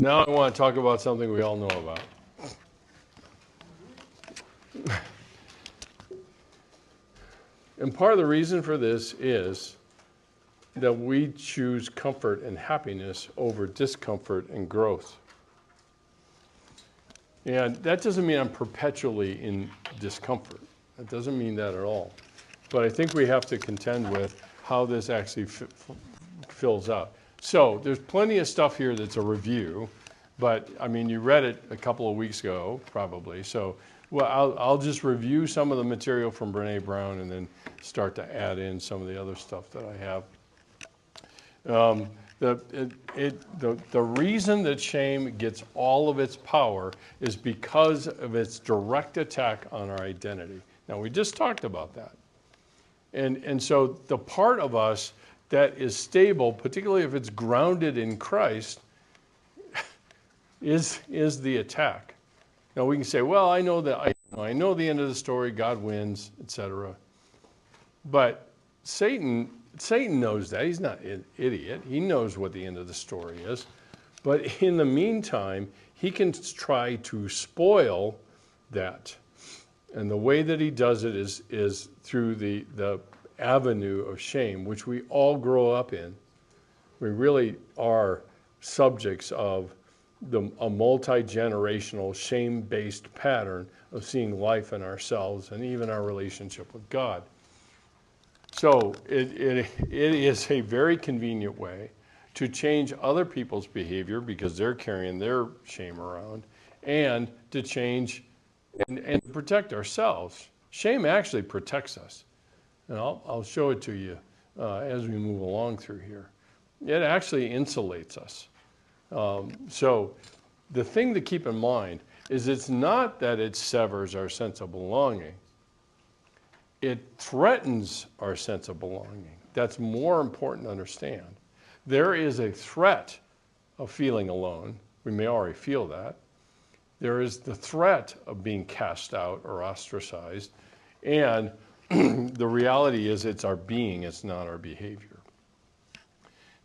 Now I want to talk about something we all know about. And part of the reason for this is that we choose comfort and happiness over discomfort and growth. And that doesn't mean I'm perpetually in discomfort. That doesn't mean that at all. But I think we have to contend with how this actually fills out. So there's plenty of stuff here that's a review, but I mean, you read it a couple of weeks ago, probably. So well, I'll just review some of the material from Brene Brown and then start to add in some of the other stuff that I have. The reason that shame gets all of its power is because of its direct attack on our identity. Now, we just talked about that. And so the part of us that is stable, particularly if it's grounded in Christ, is the attack. Now we can say, well, I know that I know the end of the story, God wins, etc. But Satan knows that. He's not an idiot. He knows what the end of the story is. But in the meantime, he can try to spoil that. And the way that he does it is through the avenue of shame, which we all grow up in. We really are subjects of a multi-generational shame-based pattern of seeing life in ourselves and even our relationship with God. So it is a very convenient way to change other people's behavior because they're carrying their shame around, and to change and protect ourselves. Shame actually protects us. And I'll show it to you as we move along through here. It actually insulates us. So the thing to keep in mind is it's not that it severs our sense of belonging. It threatens our sense of belonging. That's more important to understand. There is a threat of feeling alone. We may already feel that. There is the threat of being cast out or ostracized. And the reality is it's our being, it's not our behavior.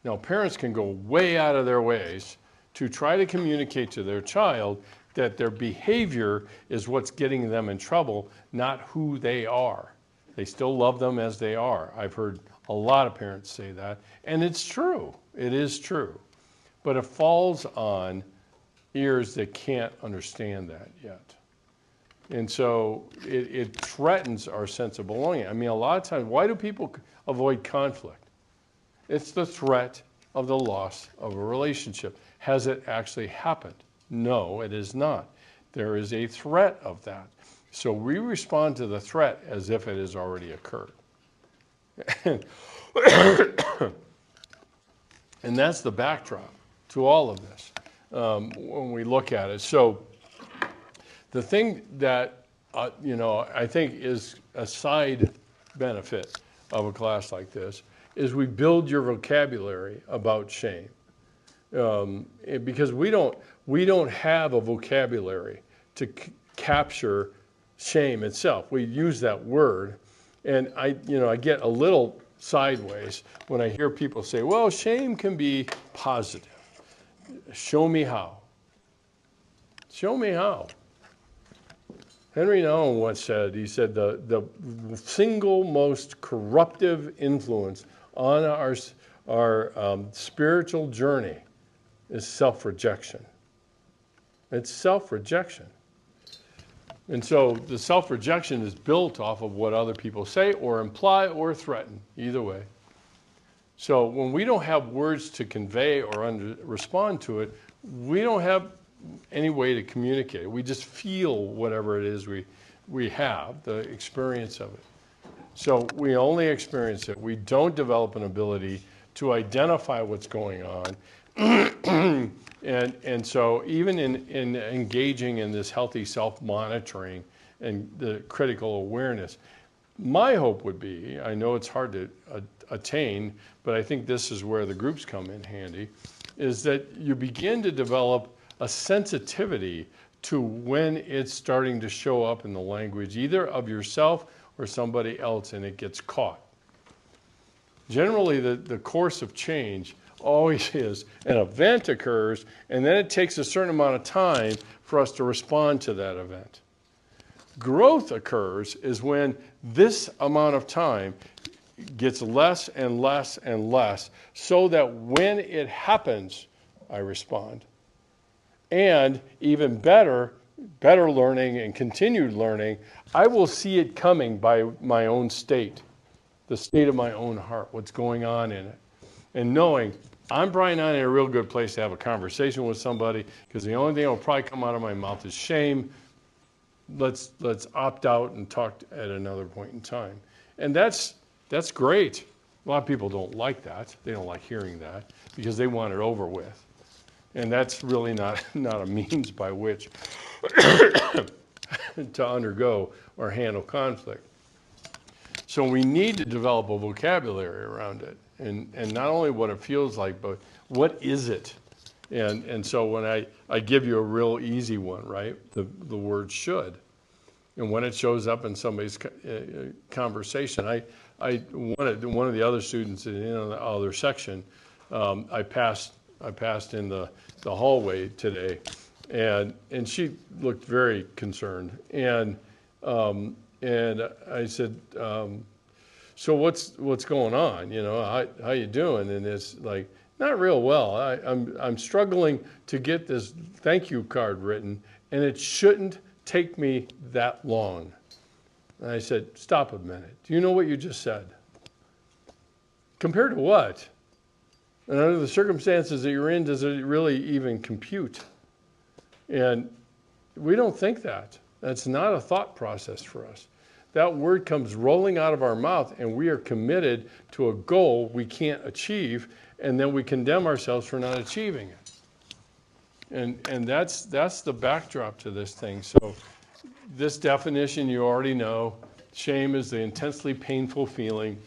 Now, parents can go way out of their ways to try to communicate to their child that their behavior is what's getting them in trouble, not who they are. They still love them as they are. I've heard a lot of parents say that, and it's true. It is true. But it falls on ears that can't understand that yet. And so it threatens our sense of belonging. I mean, a lot of times, why do people avoid conflict? It's the threat of the loss of a relationship. Has it actually happened? No, it is not. There is a threat of that. So we respond to the threat as if it has already occurred. And that's the backdrop to all of this when we look at it. So the thing that, I think is a side benefit of a class like this is we build your vocabulary about shame. Because we don't have a vocabulary to capture shame itself. We use that word, and I get a little sideways when I hear people say, well, shame can be positive. Show me how. Show me how. Henry Nouwen once said, he said, the single most corruptive influence on our spiritual journey is self-rejection. It's self-rejection. And so the self-rejection is built off of what other people say or imply or threaten, either way. So when we don't have words to convey or respond to it, we don't have any way to communicate. We just feel whatever it is we have, the experience of it. So we only experience it. We don't develop an ability to identify what's going on. And so even in engaging in this healthy self-monitoring and the critical awareness, my hope would be, I know it's hard to attain, but I think this is where the groups come in handy, is that you begin to develop a sensitivity to when it's starting to show up in the language, either of yourself or somebody else, and it gets caught. Generally, the course of change always is. An event occurs, and then it takes a certain amount of time for us to respond to that event. Growth occurs is when this amount of time gets less and less and less, so that when it happens, I respond. And even better learning and continued learning, I will see it coming by my own state, the state of my own heart, what's going on in it. And knowing I'm probably not in a real good place to have a conversation with somebody, because the only thing that will probably come out of my mouth is shame. Let's opt out and talk at another point in time. And that's great. A lot of people don't like that. They don't like hearing that because they want it over with. And that's really not a means by which to undergo or handle conflict. So we need to develop a vocabulary around it. And not only what it feels like, but what is it? And so when I give you a real easy one, right? The word should. And when it shows up in somebody's conversation, one of the other students in the other section, I passed in the hallway today, and she looked very concerned. And I said, so what's going on? You know, how you doing? And it's like, not real well. I'm struggling to get this thank you card written, and it shouldn't take me that long. And I said, stop a minute. Do you know what you just said? Compared to what? And under the circumstances that you're in, does it really even compute? And we don't think that. That's not a thought process for us. That word comes rolling out of our mouth, and we are committed to a goal we can't achieve, and then we condemn ourselves for not achieving it. And that's the backdrop to this thing. So this definition you already know. Shame is the intensely painful feeling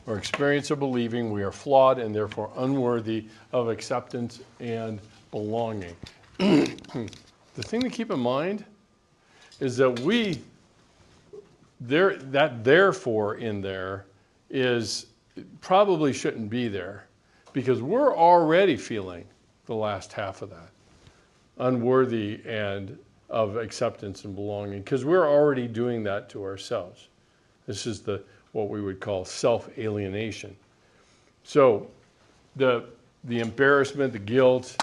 or experience of believing we are flawed and therefore unworthy of acceptance and belonging. The thing to keep in mind is that that therefore in there is probably shouldn't be there, because we're already feeling the last half of that, unworthy and of acceptance and belonging, because we're already doing that to ourselves. This is what we would call self-alienation. So the embarrassment, the guilt,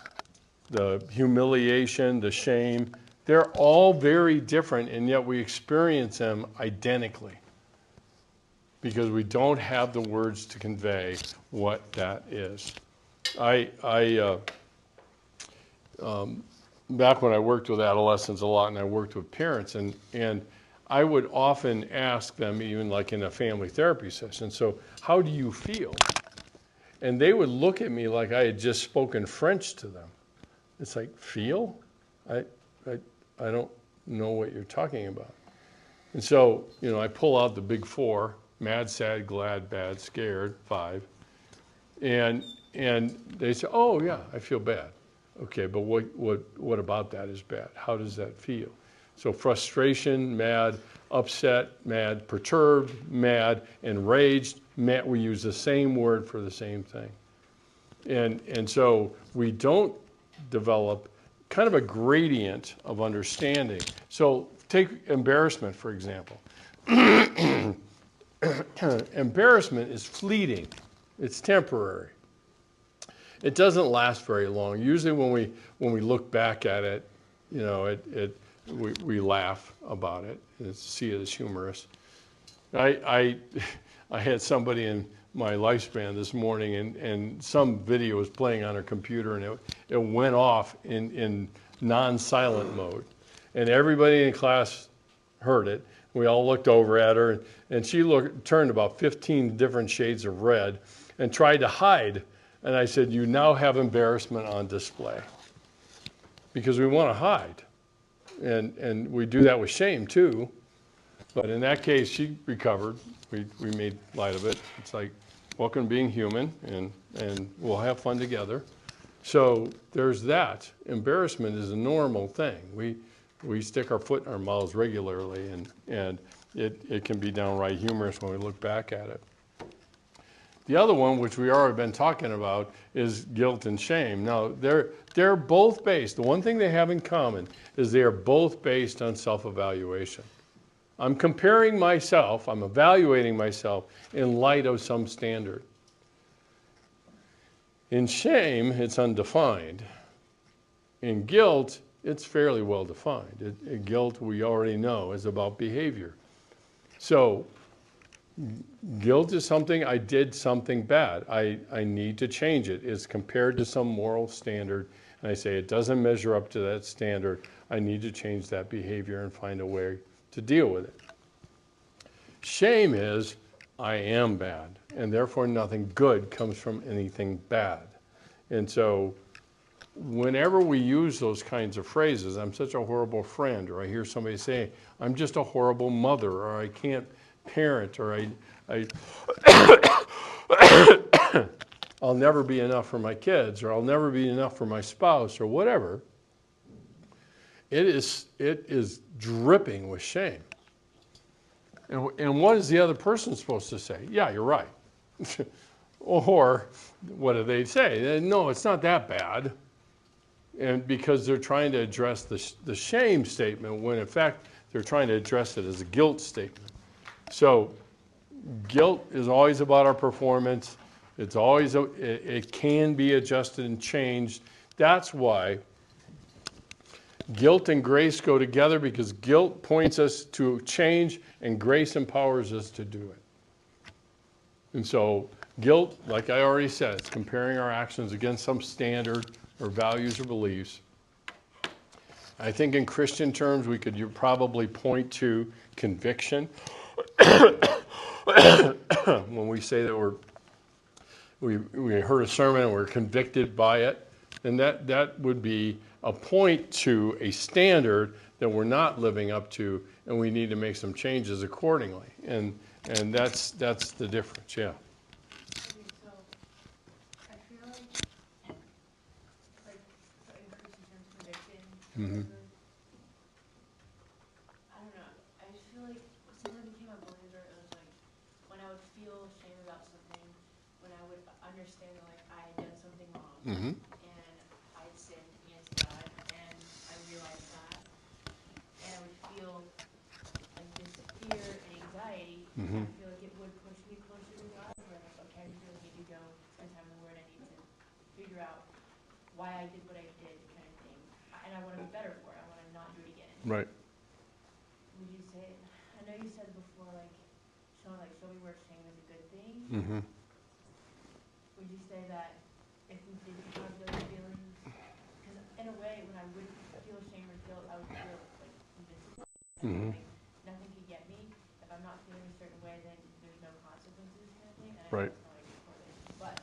the humiliation, the shame, they're all very different, and yet we experience them identically because we don't have the words to convey what that is. Back when I worked with adolescents a lot, and I worked with parents, and I would often ask them, even like in a family therapy session, so how do you feel? And they would look at me like I had just spoken French to them. It's like, feel? I don't know what you're talking about. And so, I pull out the big 4, mad, sad, glad, bad, scared, 5. And they say, oh yeah, I feel bad. Okay, but what about that is bad? How does that feel? So frustration, mad, upset, mad, perturbed, mad, enraged, mad, we use the same word for the same thing. And so we don't develop kind of a gradient of understanding. So take embarrassment, for example. Embarrassment is fleeting. It's temporary. It doesn't last very long. Usually when we look back at it, we laugh about it and see it as humorous. I had somebody in my lifespan this morning, and some video was playing on her computer, and it went off in non-silent mode. And everybody in class heard it. We all looked over at her, and she turned about 15 different shades of red and tried to hide. And I said, you now have embarrassment on display. Because we want to hide. And we do that with shame too. But in that case, she recovered. We made light of it. It's like, welcome to being human, and we'll have fun together. So there's that. Embarrassment is a normal thing. We stick our foot in our mouths regularly, and it can be downright humorous when we look back at it. The other one, which we already been talking about, is guilt and shame. Now, they're both based. The one thing they have in common is they are both based on self-evaluation. I'm comparing myself, I'm evaluating myself in light of some standard. In shame, it's undefined. In guilt, it's fairly well defined. Guilt, we already know, is about behavior. So, guilt is something, I did something bad. I need to change it. It's compared to some moral standard, and I say it doesn't measure up to that standard. I need to change that behavior and find a way to deal with it. Shame is, I am bad, and therefore nothing good comes from anything bad. And so, whenever we use those kinds of phrases, I'm such a horrible friend, or I hear somebody say, I'm just a horrible mother, or I can't parent, or I'll never be enough for my kids, or I'll never be enough for my spouse, or whatever, it is dripping with shame. And what is the other person supposed to say? Yeah, you're right. Or what do they say? No, it's not that bad. And because they're trying to address the shame statement, when in fact they're trying to address it as a guilt statement. So guilt is always about our performance. It's always, it can be adjusted and changed. That's why guilt and grace go together, because guilt points us to change and grace empowers us to do it. And so guilt, like I already said, it's comparing our actions against some standard or values or beliefs. I think in Christian terms, we could probably point to conviction. When we say that we heard a sermon and we're convicted by it, then that would be a point to a standard that we're not living up to, and we need to make some changes accordingly. And that's the difference, yeah. So I feel like in Christian terms, conviction. Mm-hmm. I don't know. I just feel like since I became a believer, it was like when I would feel shame about something, when I would understand that like I had done something wrong, Mm-hmm. and I'd sinned against God, and I realized that, and I would feel like this fear and anxiety. Mm-hmm. I feel like it would push me closer to God. Where like, okay, I really need to go spend time in the Word. I need to figure out why I did what I did, kind of thing. And I want to be better for it. I want to not do it again. Right. Would you say? I know you said before, like show me where shame is a good thing. Mm-hmm. Would you say that if we didn't have those feelings, because in a way, when I wouldn't feel shame or guilt, I would feel like invincible. Mm-hmm. Like, nothing could get me. If I'm not feeling a certain way, then there's no consequences, kind of thing. And I know Right. it's not like correlated, but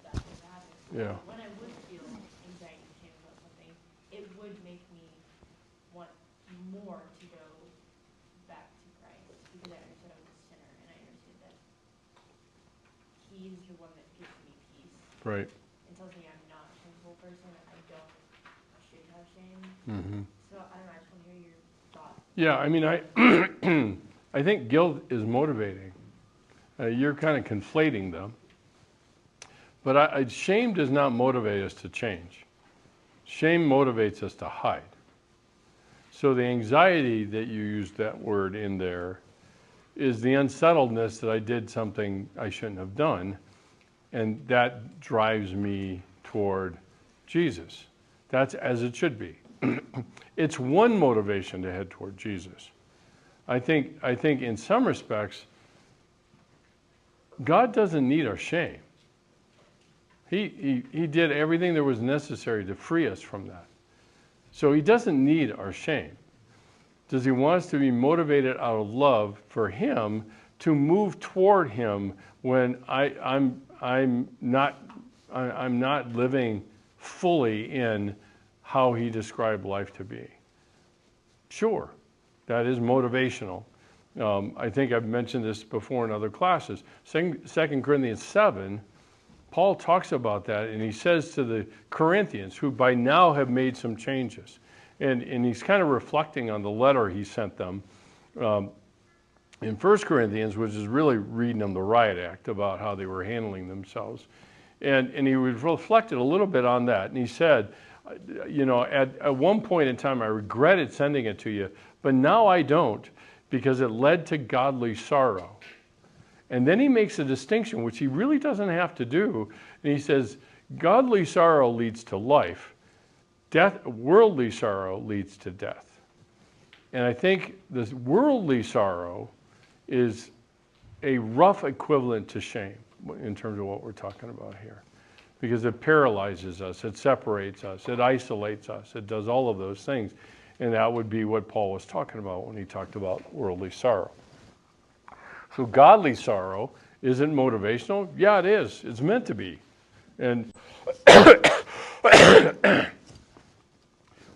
that's what happens. Yeah. When I would feel anxiety and shame about something, it would make me want more to go back to Christ, because I understood I was a sinner, and I understood that He's the one that gives me peace. Right. And tells me I'm not a shameful person, I should have shame. Mm-hmm. So I don't know, I just want to hear your thoughts. Yeah, I mean, I think guilt is motivating. You're kind of conflating them. But shame does not motivate us to change. Shame motivates us to hide. So the anxiety that you used that word in there is the unsettledness that I did something I shouldn't have done, and that drives me toward Jesus. That's as it should be. It's one motivation to head toward Jesus. I think in some respects, God doesn't need our shame. He did everything that was necessary to free us from that. So He doesn't need our shame. Does He want us to be motivated out of love for Him to move toward Him when I'm not living fully in how He described life to be? Sure, that is motivational. I think I've mentioned this before in other classes. 2 Corinthians 7, Paul talks about that, and he says to the Corinthians, who by now have made some changes, and he's kind of reflecting on the letter he sent them. in 1 Corinthians, which is really reading them the riot act about how they were handling themselves. And he reflected a little bit on that. And he said, at one point in time, I regretted sending it to you, but now I don't, because it led to godly sorrow. And then he makes a distinction, which he really doesn't have to do. And he says, godly sorrow leads to life. Worldly sorrow leads to death. And I think this worldly sorrow is a rough equivalent to shame in terms of what we're talking about here. Because it paralyzes us, it separates us, it isolates us, it does all of those things. And that would be what Paul was talking about when he talked about worldly sorrow. So godly sorrow isn't motivational. Yeah, it is. It's meant to be. And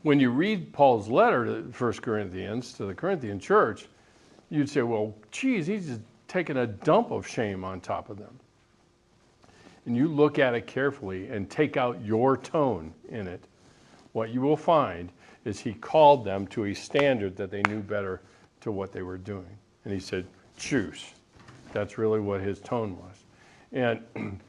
when you read Paul's letter to 1 Corinthians, to the Corinthian church, you'd say, well, geez, he's just taking a dump of shame on top of them. And you look at it carefully and take out your tone in it, what you will find is he called them to a standard that they knew better to what they were doing. And he said, choose. That's really what his tone was.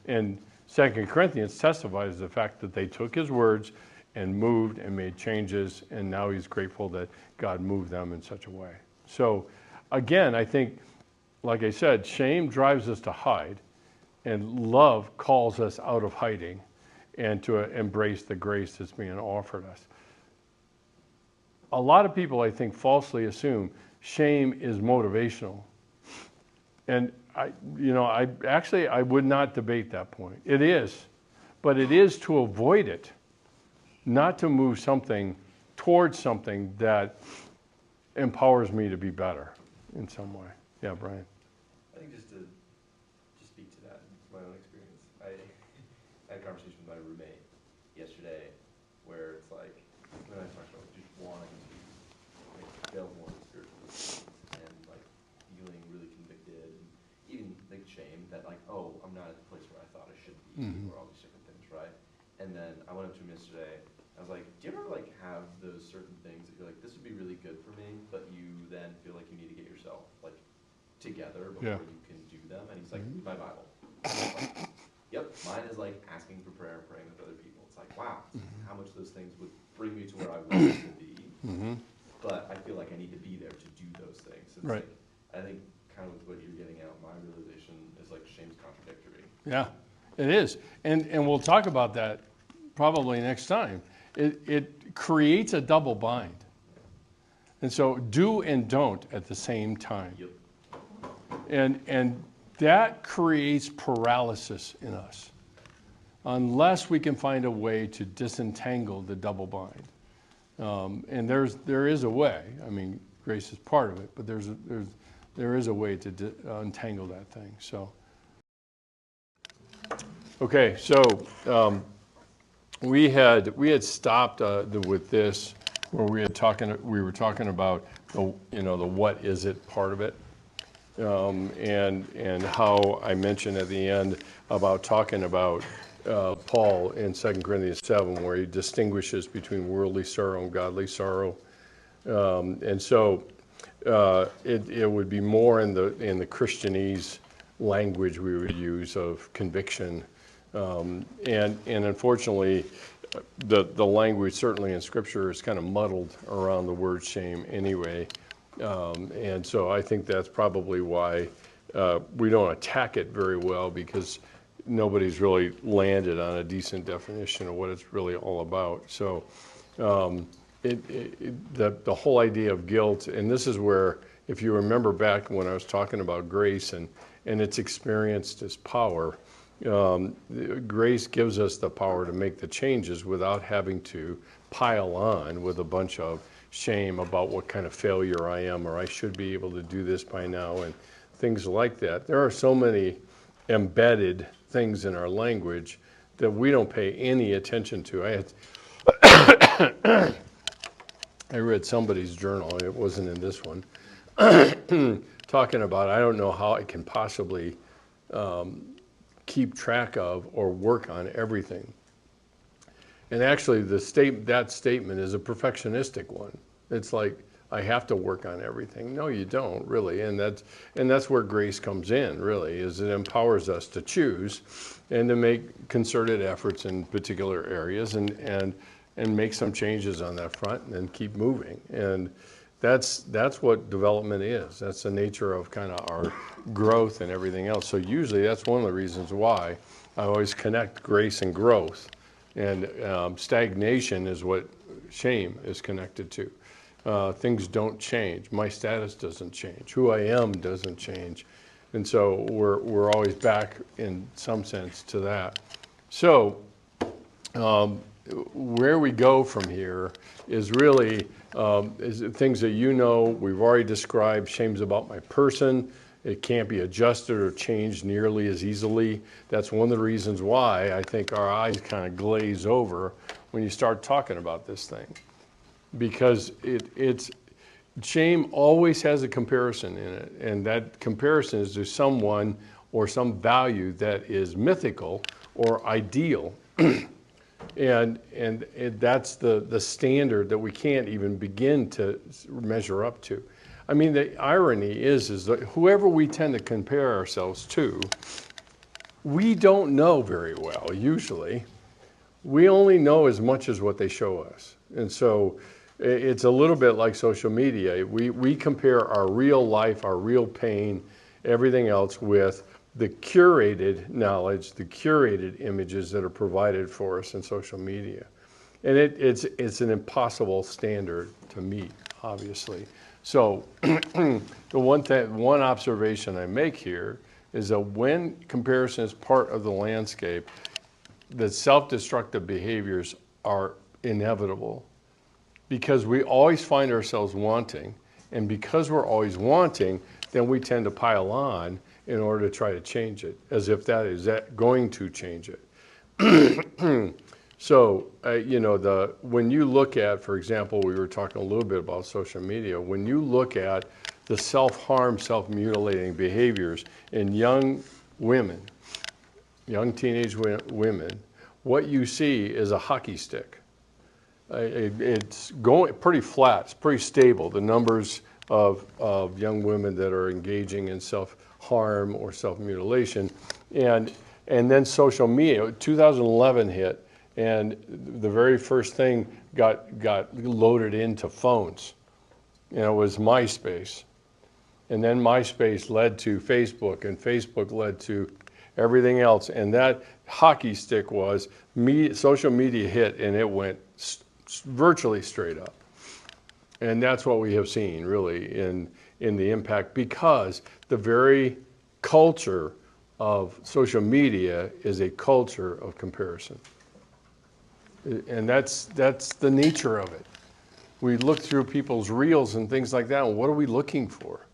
And 2 Corinthians testifies the fact that they took his words and moved and made changes, and now he's grateful that God moved them in such a way. So again, I think, like I said, shame drives us to hide, and love calls us out of hiding and to embrace the grace that's being offered us. A lot of people, I think, falsely assume shame is motivational. And I would not debate that point. It is, but it is to avoid it, not to move something towards something that empowers me to be better in some way. Yeah, Brian. I think just to speak to that, my own experience, I had a conversation with my roommate yesterday where it's like, when I talked about just wanting to delve more into spiritualism and like feeling really convicted and even like shame that like, oh, I'm not at the place where I thought I should be, or all these different things, right? And then I went up to him yesterday. I was like, do you ever like have those certain things that you're like, this would be really good for me, but you then feel like you need to get yourself like together before you can do them? And he's like, my Bible. Like, yep, mine is like asking for prayer and praying with other people. It's like, wow, how much those things would bring me to where I want to be. But I feel like I need to be there to do those things. It's Right. Like, I think kind of what you're getting at, my realization is like shame's contradictory. Yeah, it is. And we'll talk about that probably next time. It creates a double bind. And so do and don't at the same time. Yep. And that creates paralysis in us unless we can find a way to disentangle the double bind. And there is a way. I mean, grace is part of it, but there is a way to untangle that thing. So, okay, so we had stopped with this where we were talking about the what is it part of it, and how I mentioned at the end about talking about Paul in 2 Corinthians 7, where he distinguishes between worldly sorrow and godly sorrow, and so it would be more in the Christianese language we would use of conviction, and unfortunately, the language certainly in Scripture is kind of muddled around the word shame anyway, and so I think that's probably why we don't attack it very well, because nobody's really landed on a decent definition of what it's really all about. So the whole idea of guilt, and this is where, if you remember back when I was talking about grace and it's experienced as power, grace gives us the power to make the changes without having to pile on with a bunch of shame about what kind of failure I am, or I should be able to do this by now, and things like that. There are so many embedded things in our language that we don't pay any attention to. I read somebody's journal, it wasn't in this one, talking about, I don't know how I can possibly keep track of or work on everything. And actually that statement is a perfectionistic one. It's like, I have to work on everything. No, you don't really, and that's where grace comes in. Really, is it empowers us to choose, and to make concerted efforts in particular areas, and make some changes on that front, and then keep moving. And that's what development is. That's the nature of kind of our growth and everything else. So usually that's one of the reasons why I always connect grace and growth, and stagnation is what shame is connected to. Things don't change. My status doesn't change. Who I am doesn't change. And so we're always back in some sense to that. So where we go from here is really is things that we've already described. Shame's about my person. It can't be adjusted or changed nearly as easily. That's one of the reasons why I think our eyes kind of glaze over when you start talking about this thing. Because it's shame always has a comparison in it, and that comparison is to someone or some value that is mythical or ideal, and that's the standard that we can't even begin to measure up to. I mean, the irony is that whoever we tend to compare ourselves to, we don't know very well usually. We only know as much as what they show us, and so it's a little bit like social media. We compare our real life, our real pain, everything else with the curated knowledge, the curated images that are provided for us in social media. And it's an impossible standard to meet, obviously. So the one observation I make here is that when comparison is part of the landscape, the self-destructive behaviors are inevitable. Because we always find ourselves wanting, and because we're always wanting, then we tend to pile on in order to try to change it, as if that is going to change it. So, when you look at, for example, we were talking a little bit about social media, when you look at the self-harm, self-mutilating behaviors in young women, young teenage women, what you see is a hockey stick. It's going pretty flat, it's pretty stable, the numbers of young women that are engaging in self-harm or self-mutilation. And then social media, 2011 hit, and the very first thing got loaded into phones. And it was MySpace. And then MySpace led to Facebook, and Facebook led to everything else. And that hockey stick was social media hit, and it went virtually straight up. And that's what we have seen really in the impact, because the very culture of social media is a culture of comparison. And that's the nature of it. We look through people's reels and things like that, and what are we looking for?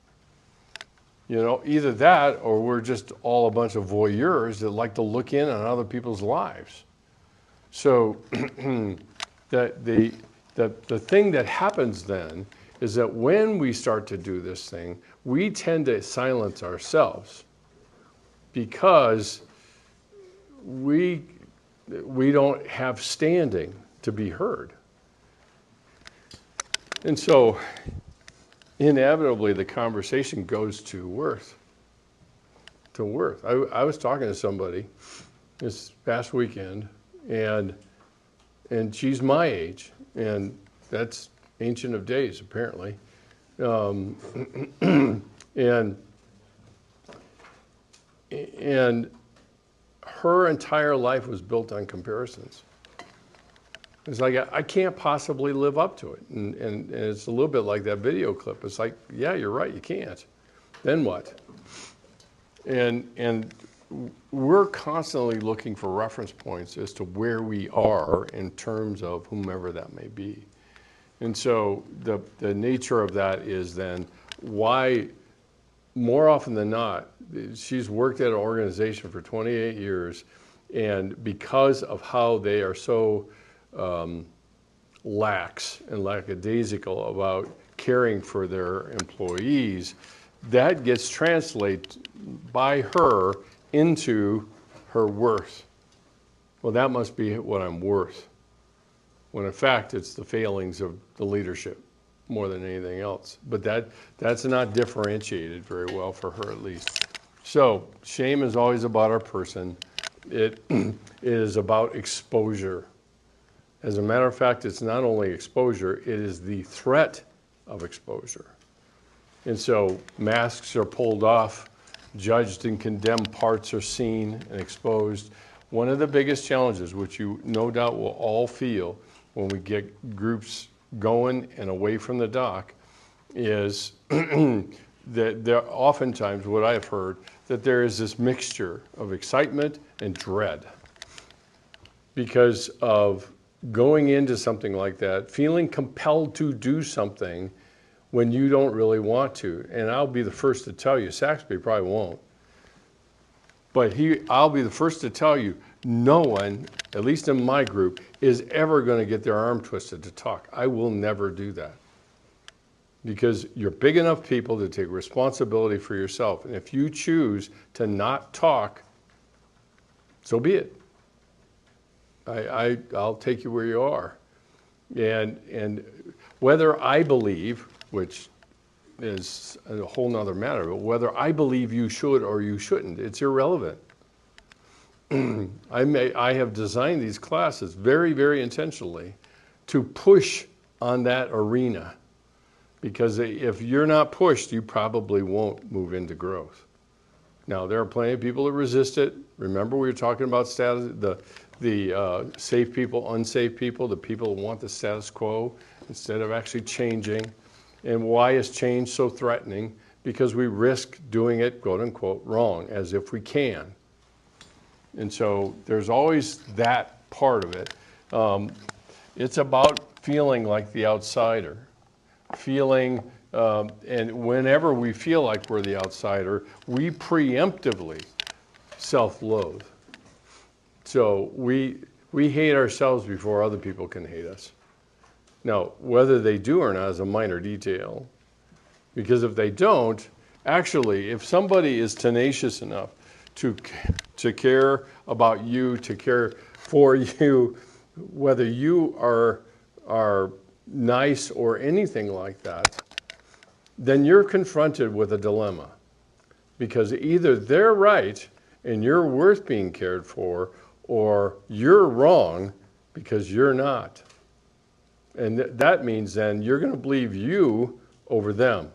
Either that, or we're just all a bunch of voyeurs that like to look in on other people's lives. So the thing that happens then is that when we start to do this thing, we tend to silence ourselves, because we don't have standing to be heard. And so inevitably the conversation goes to worth. I was talking to somebody this past weekend, and she's my age, and that's Ancient of Days apparently. And her entire life was built on comparisons. It's like, I can't possibly live up to it. And it's a little bit like that video clip. It's like, yeah, you're right, you can't. Then what? And we're constantly looking for reference points as to where we are in terms of whomever that may be. And so the nature of that is then why, more often than not, she's worked at an organization for 28 years, and because of how they are so lax and lackadaisical about caring for their employees, that gets translated by her into her worth. Well, that must be what I'm worth. When in fact, it's the failings of the leadership more than anything else. But that's not differentiated very well for her, at least. So shame is always about our person. It is about exposure. As a matter of fact, it's not only exposure, it is the threat of exposure. And so masks are pulled off, judged and condemned parts are seen and exposed. One of the biggest challenges, which you no doubt will all feel when we get groups going and away from the dock, is that there oftentimes, what I've heard, that there is this mixture of excitement and dread because of going into something like that, feeling compelled to do something when you don't really want to. And I'll be the first to tell you, Saxby probably won't. But I'll be the first to tell you, no one, at least in my group, is ever going to get their arm twisted to talk. I will never do that. Because you're big enough people to take responsibility for yourself. And if you choose to not talk, so be it. I'll take you where you are. And whether I believe, which is a whole nother matter, but whether I believe you should or you shouldn't, it's irrelevant. I have designed these classes very, very intentionally to push on that arena. Because if you're not pushed, you probably won't move into growth. Now, there are plenty of people that resist it. Remember, we were talking about status, the safe people, unsafe people, the people who want the status quo instead of actually changing. And why is change so threatening? Because we risk doing it, quote unquote, wrong, as if we can. And so there's always that part of it. It's about feeling like the outsider. Feeling, and whenever we feel like we're the outsider, we preemptively self-loathe. So we hate ourselves before other people can hate us. Now, whether they do or not is a minor detail. Because if they don't, actually, if somebody is tenacious enough to care about you, to care for you, whether you are nice or anything like that, then you're confronted with a dilemma. Because either they're right and you're worth being cared for, or you're wrong because you're not. And that means then you're going to believe you over them.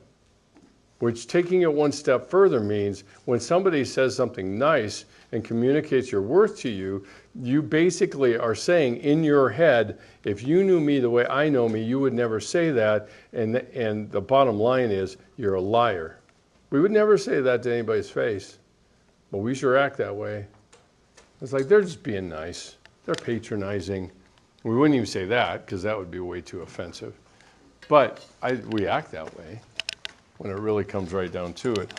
Which, taking it one step further, means when somebody says something nice and communicates your worth to you, you basically are saying in your head, if you knew me the way I know me, you would never say that. And the bottom line is, you're a liar. We would never say that to anybody's face, but we sure act that way. It's like they're just being nice. They're patronizing. We wouldn't even say that because that would be way too offensive. But we act that way when it really comes right down to it.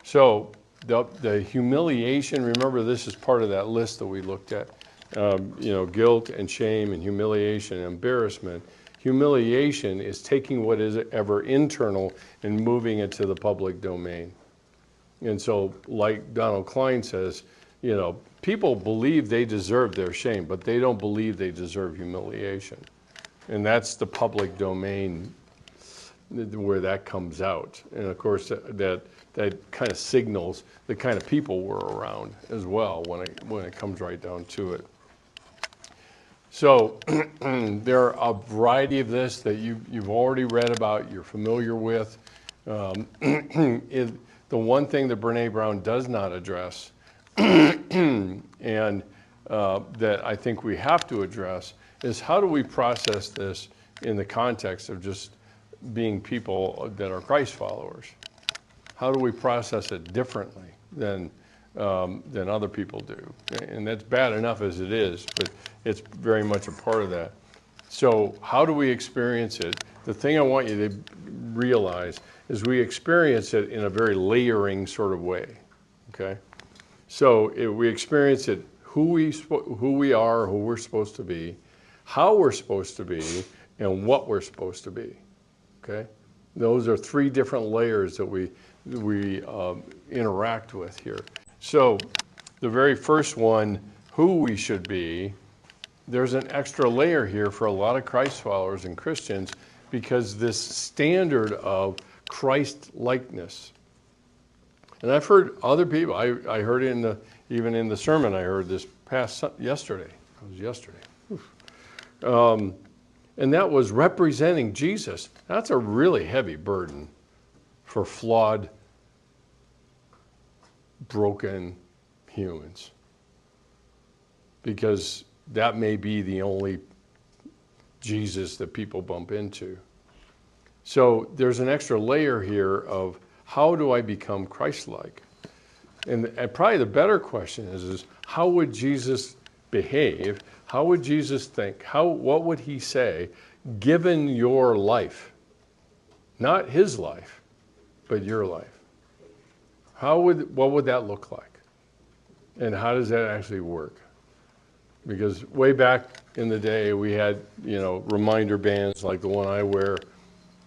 So the humiliation, remember this is part of that list that we looked at. Guilt and shame and humiliation and embarrassment. Humiliation is taking what is ever internal and moving it to the public domain. And so, like Donald Klein says, people believe they deserve their shame, but they don't believe they deserve humiliation. And that's the public domain where that comes out. And of course, that kind of signals the kind of people we're around as well when it comes right down to it. So there are a variety of this that you've already read about, you're familiar with. The one thing that Brene Brown does not address, and that I think we have to address, is how do we process this in the context of just being people that are Christ followers? How do we process it differently than other people do? And that's bad enough as it is, but it's very much a part of that. So how do we experience it? The thing I want you to realize is we experience it in a very layering sort of way, okay? So we experience it who we are, who we're supposed to be, how we're supposed to be, and what we're supposed to be, okay? Those are three different layers that we interact with here. So the very first one, who we should be, there's an extra layer here for a lot of Christ followers and Christians because this standard of Christ-likeness. And I've heard other people, I heard it even in the sermon I heard this yesterday. It was yesterday. And that was representing Jesus. That's a really heavy burden for flawed, broken humans. Because that may be the only Jesus that people bump into. So there's an extra layer here of how do I become Christ-like? And probably the better question is how would Jesus behave? How would Jesus think? What would he say given your life? Not his life, but your life. What would that look like? And how does that actually work? Because way back in the day, we had, reminder bands like the one I wear,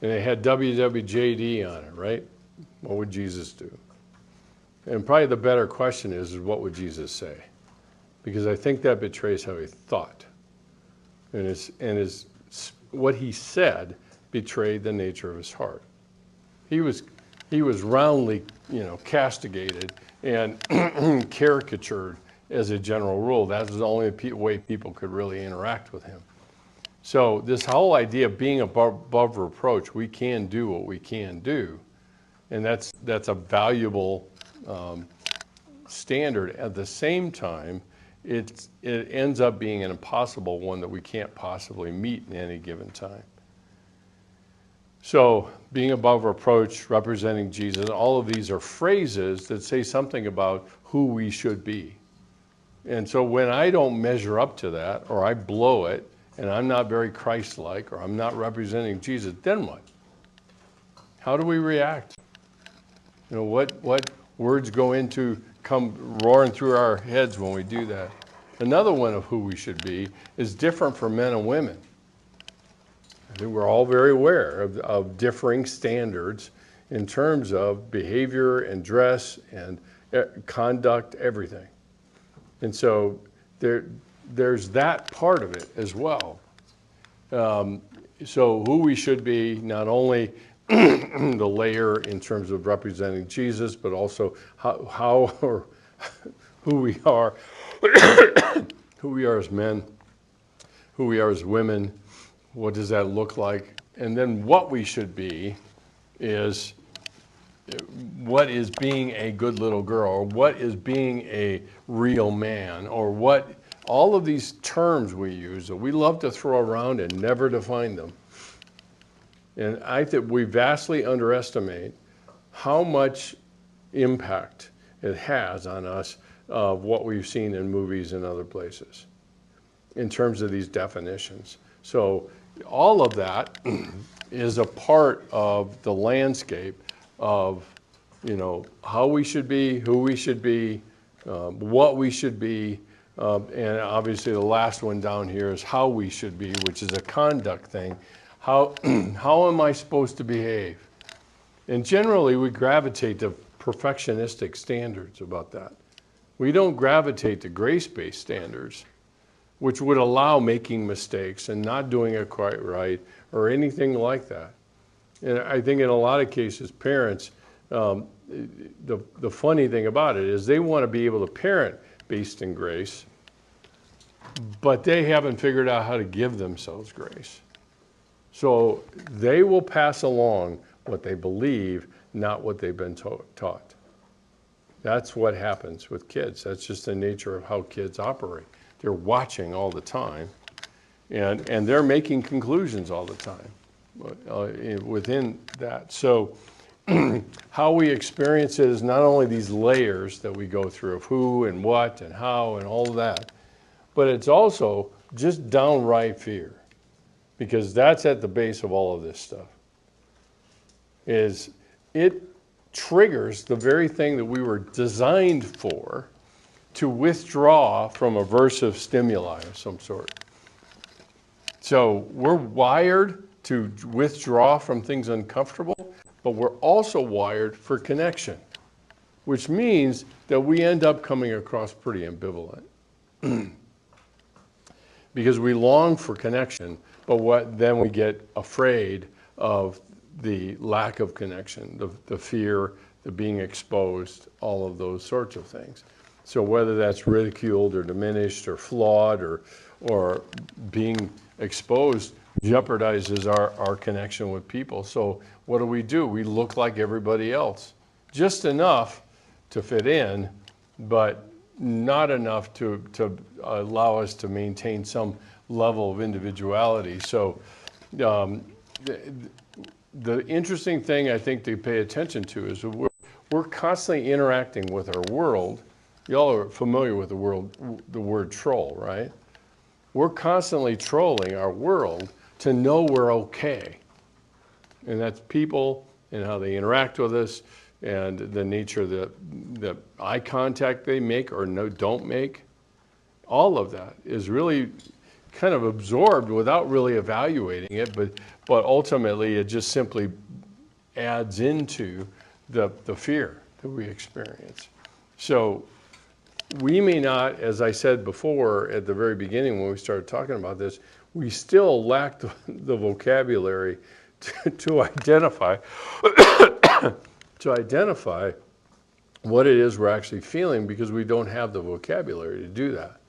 and it had WWJD on it, right? What would Jesus do? And probably the better question is what would Jesus say? Because I think that betrays how he thought. And what he said betrayed the nature of his heart. He was roundly, castigated and caricatured as a general rule. That was the only way people could really interact with him. So this whole idea of being above reproach, we can do what we can do. And that's a valuable standard. At the same time, it ends up being an impossible one that we can't possibly meet in any given time. So being above reproach, representing Jesus, all of these are phrases that say something about who we should be. And so when I don't measure up to that, or I blow it, and I'm not very Christ-like, or I'm not representing Jesus, then what? How do we react? What words come roaring through our heads when we do that? Another one of who we should be is different for men and women. I think we're all very aware of differing standards in terms of behavior and dress and conduct, everything. And so there's that part of it as well. So who we should be, not only the layer in terms of representing Jesus, but also who we are, who we are as men, who we are as women. What does that look like? And then what we should be is what is being a good little girl, or what is being a real man, or what, all of these terms we use that we love to throw around and never define them. And I think we vastly underestimate how much impact it has on us of what we've seen in movies and other places in terms of these definitions. So all of that is a part of the landscape of, how we should be, who we should be, what we should be, and obviously the last one down here is how we should be, which is a conduct thing. How am I supposed to behave? And generally we gravitate to perfectionistic standards about that. We don't gravitate to grace-based standards, which would allow making mistakes and not doing it quite right or anything like that. And I think in a lot of cases, parents, the funny thing about it is they want to be able to parent based in grace, but they haven't figured out how to give themselves grace. So they will pass along what they believe, not what they've been taught. That's what happens with kids. That's just the nature of how kids operate. They're watching all the time, and they're making conclusions all the time within that. So how we experience it is not only these layers that we go through of who and what and how and all of that, but it's also just downright fear, because that's at the base of all of this stuff. Is it triggers the very thing that we were designed for, to withdraw from aversive stimuli of some sort. So we're wired to withdraw from things uncomfortable, but we're also wired for connection, which means that we end up coming across pretty ambivalent. because we long for connection, but then we get afraid of the lack of connection, the fear, the being exposed, all of those sorts of things. So whether that's ridiculed or diminished or flawed or being exposed jeopardizes our connection with people. So what do? We look like everybody else, just enough to fit in, but not enough to allow us to maintain some level of individuality. So the interesting thing I think to pay attention to is we're constantly interacting with our world. Y'all are familiar with the word troll, right? We're constantly trolling our world to know we're okay. And that's people and how they interact with us and the nature of the eye contact they make or don't make. All of that is really kind of absorbed without really evaluating it, but ultimately it just simply adds into the fear that we experience. So we may not, as I said before at the very beginning when we started talking about this, we still lack the vocabulary to identify what it is we're actually feeling, because we don't have the vocabulary to do that.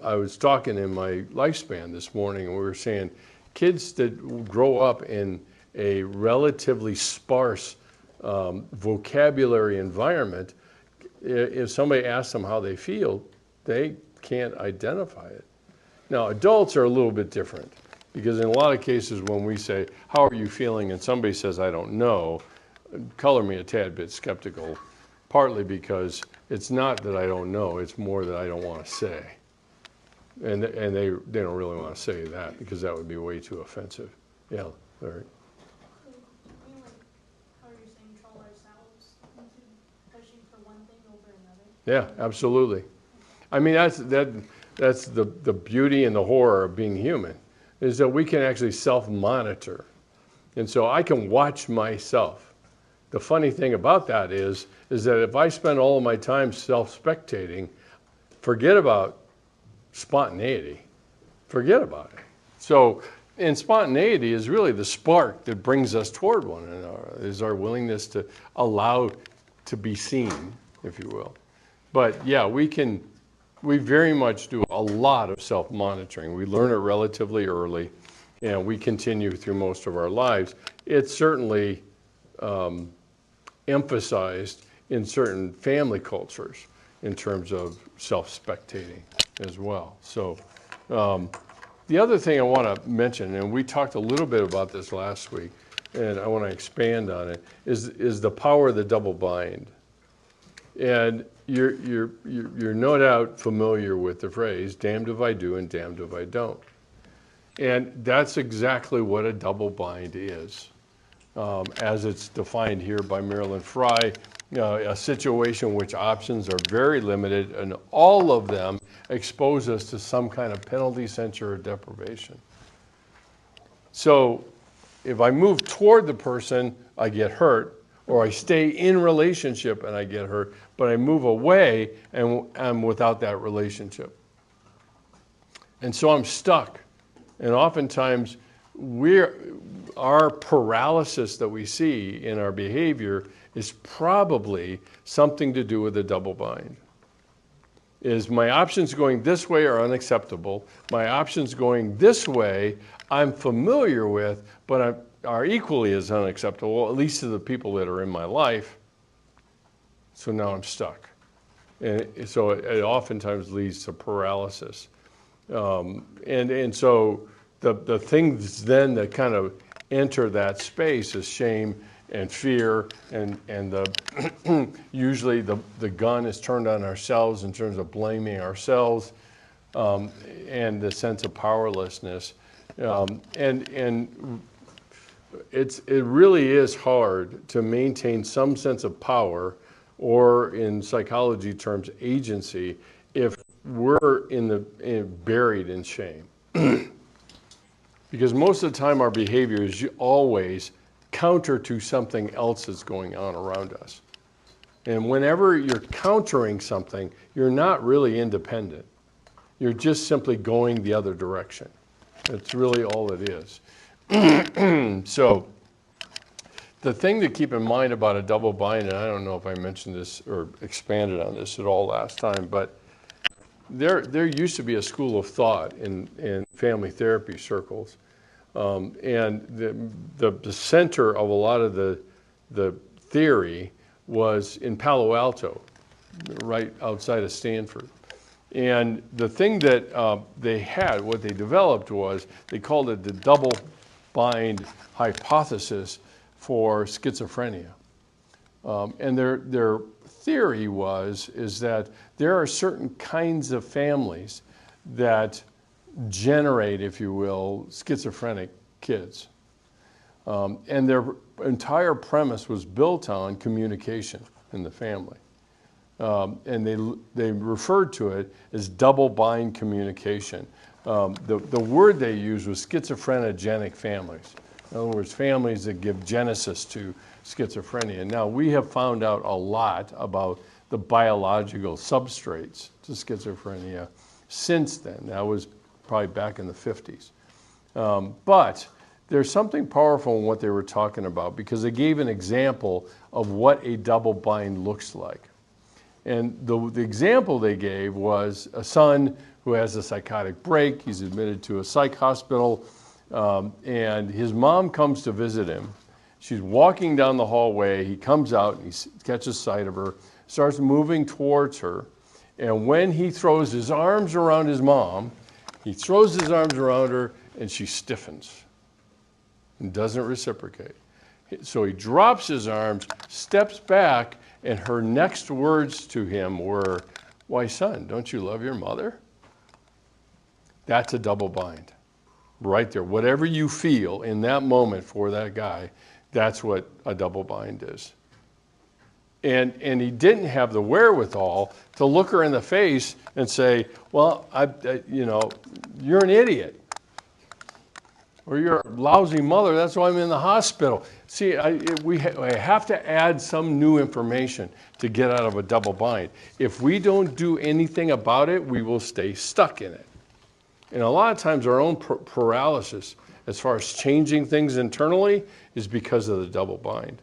I was talking in my lifespan this morning, and we were saying kids that grow up in a relatively sparse vocabulary environment, if somebody asks them how they feel, they can't identify it. Now, adults are a little bit different, because in a lot of cases when we say, how are you feeling, and somebody says, I don't know, color me a tad bit skeptical, partly because it's not that I don't know, it's more that I don't want to say. And they don't really want to say that, because that would be way too offensive. Yeah, Larry. So, I mean, like, how you're saying troll ourselves into pushing for one thing over another? Yeah, absolutely. I mean, that's the beauty and the horror of being human, is that we can actually self-monitor. And so I can watch myself. The funny thing about that is that if I spend all of my time self-spectating, forget about spontaneity. Forget about it. So, and spontaneity is really the spark that brings us toward one another, is our willingness to allow to be seen, if you will. But yeah, we very much do a lot of self-monitoring. We learn it relatively early, and we continue through most of our lives. It's certainly emphasized in certain family cultures in terms of self-spectating as well. So the other thing I want to mention, and we talked a little bit about this last week, and I want to expand on it, is the power of the double bind. And you're no doubt familiar with the phrase, damned if I do and damned if I don't. And that's exactly what a double bind is, as it's defined here by Marilyn Fry, a situation in which options are very limited and all of them expose us to some kind of penalty, censure, or deprivation. So if I move toward the person, I get hurt, or I stay in relationship and I get hurt, but I move away and I'm without that relationship. And so I'm stuck. And oftentimes, our paralysis that we see in our behavior is probably something to do with a double bind. Is my options going this way are unacceptable. My options going this way I'm familiar with, but are equally as unacceptable, at least to the people that are in my life. So now I'm stuck. And so it oftentimes leads to paralysis. And so the things then that kind of enter that space is shame and fear, and usually the gun is turned on ourselves in terms of blaming ourselves, and the sense of powerlessness. And it really is hard to maintain some sense of power, or in psychology terms, agency, if we're buried in shame. Because most of the time our behavior is always counter to something else that's going on around us. And whenever you're countering something, you're not really independent. You're just simply going the other direction. That's really all it is. So the thing to keep in mind about a double bind, and I don't know if I mentioned this or expanded on this at all last time, but there used to be a school of thought in family therapy circles. And the center of a lot of the theory was in Palo Alto, right outside of Stanford. And the thing that they had, what they developed was, they called it the double bind hypothesis for schizophrenia. And their theory is that there are certain kinds of families that generate, if you will, schizophrenic kids. And their entire premise was built on communication in the family. And they referred to it as double bind communication. The word they used was schizophrenogenic families. In other words, families that give genesis to schizophrenia. Now, we have found out a lot about the biological substrates to schizophrenia since then. That was probably back in the 50s. But there's something powerful in what they were talking about, because they gave an example of what a double bind looks like. And the example they gave was a son who has a psychotic break. He's admitted to a psych hospital, and his mom comes to visit him. She's walking down the hallway. He comes out and he catches sight of her, starts moving towards her. And when he throws his arms around his mom, he throws his arms around her and she stiffens and doesn't reciprocate. So he drops his arms, steps back, and her next words to him were, "Why, son, don't you love your mother?" That's a double bind right there. Whatever you feel in that moment for that guy, that's what a double bind is. And he didn't have the wherewithal to look her in the face and say, "Well, you're an idiot. Or you're a lousy mother, that's why I'm in the hospital." See, we have to add some new information to get out of a double bind. If we don't do anything about it, we will stay stuck in it. And a lot of times our own paralysis, as far as changing things internally, is because of the double bind.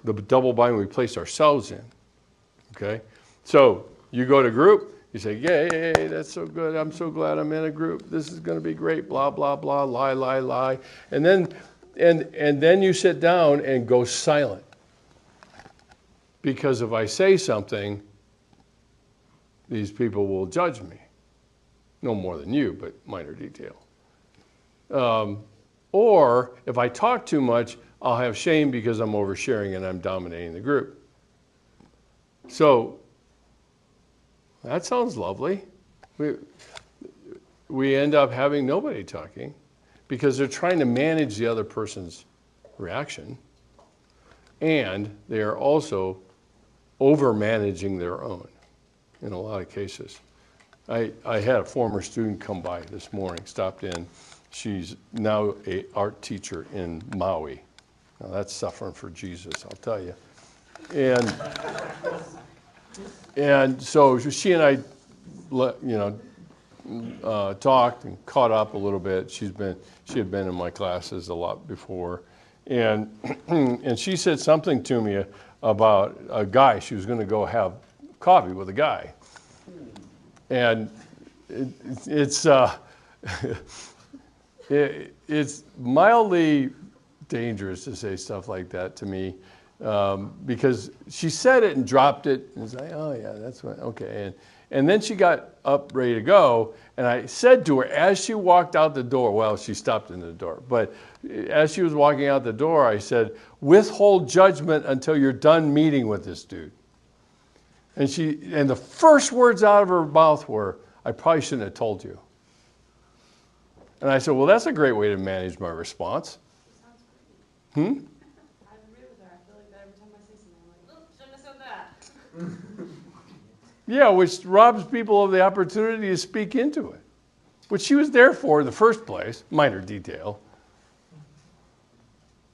The double bind we place ourselves in, okay? So you go to group, you say, "Yay, that's so good. I'm so glad I'm in a group. This is going to be great, blah, blah, blah, lie, lie, lie." And then you sit down and go silent. Because if I say something, these people will judge me. No more than you, but minor detail. Or if I talk too much, I'll have shame because I'm oversharing and I'm dominating the group. So that sounds lovely. We end up having nobody talking because they're trying to manage the other person's reaction, and they are also over-managing their own in a lot of cases. I had a former student come by this morning, stopped in. She's now an art teacher in Maui. Now that's suffering for Jesus, I'll tell you. And so she and I, talked and caught up a little bit. She had been in my classes a lot before, and she said something to me about a guy. She was going to go have coffee with a guy, and it's mildly dangerous to say stuff like that to me, because she said it and dropped it and was like, "Oh yeah, that's right, okay." And then she got up ready to go, and I said to her as she walked out the door, well, she stopped in the door, but as she was walking out the door, I said, "Withhold judgment until you're done meeting with this dude." And the first words out of her mouth were, "I probably shouldn't have told you." And I said, "Well, that's a great way to manage my response." Sounds great. Hmm? I agree with her. I feel like that every time I say something, I'm like, "Oops, shouldn't have said that." Yeah, which robs people of the opportunity to speak into it, which she was there for in the first place. Minor detail.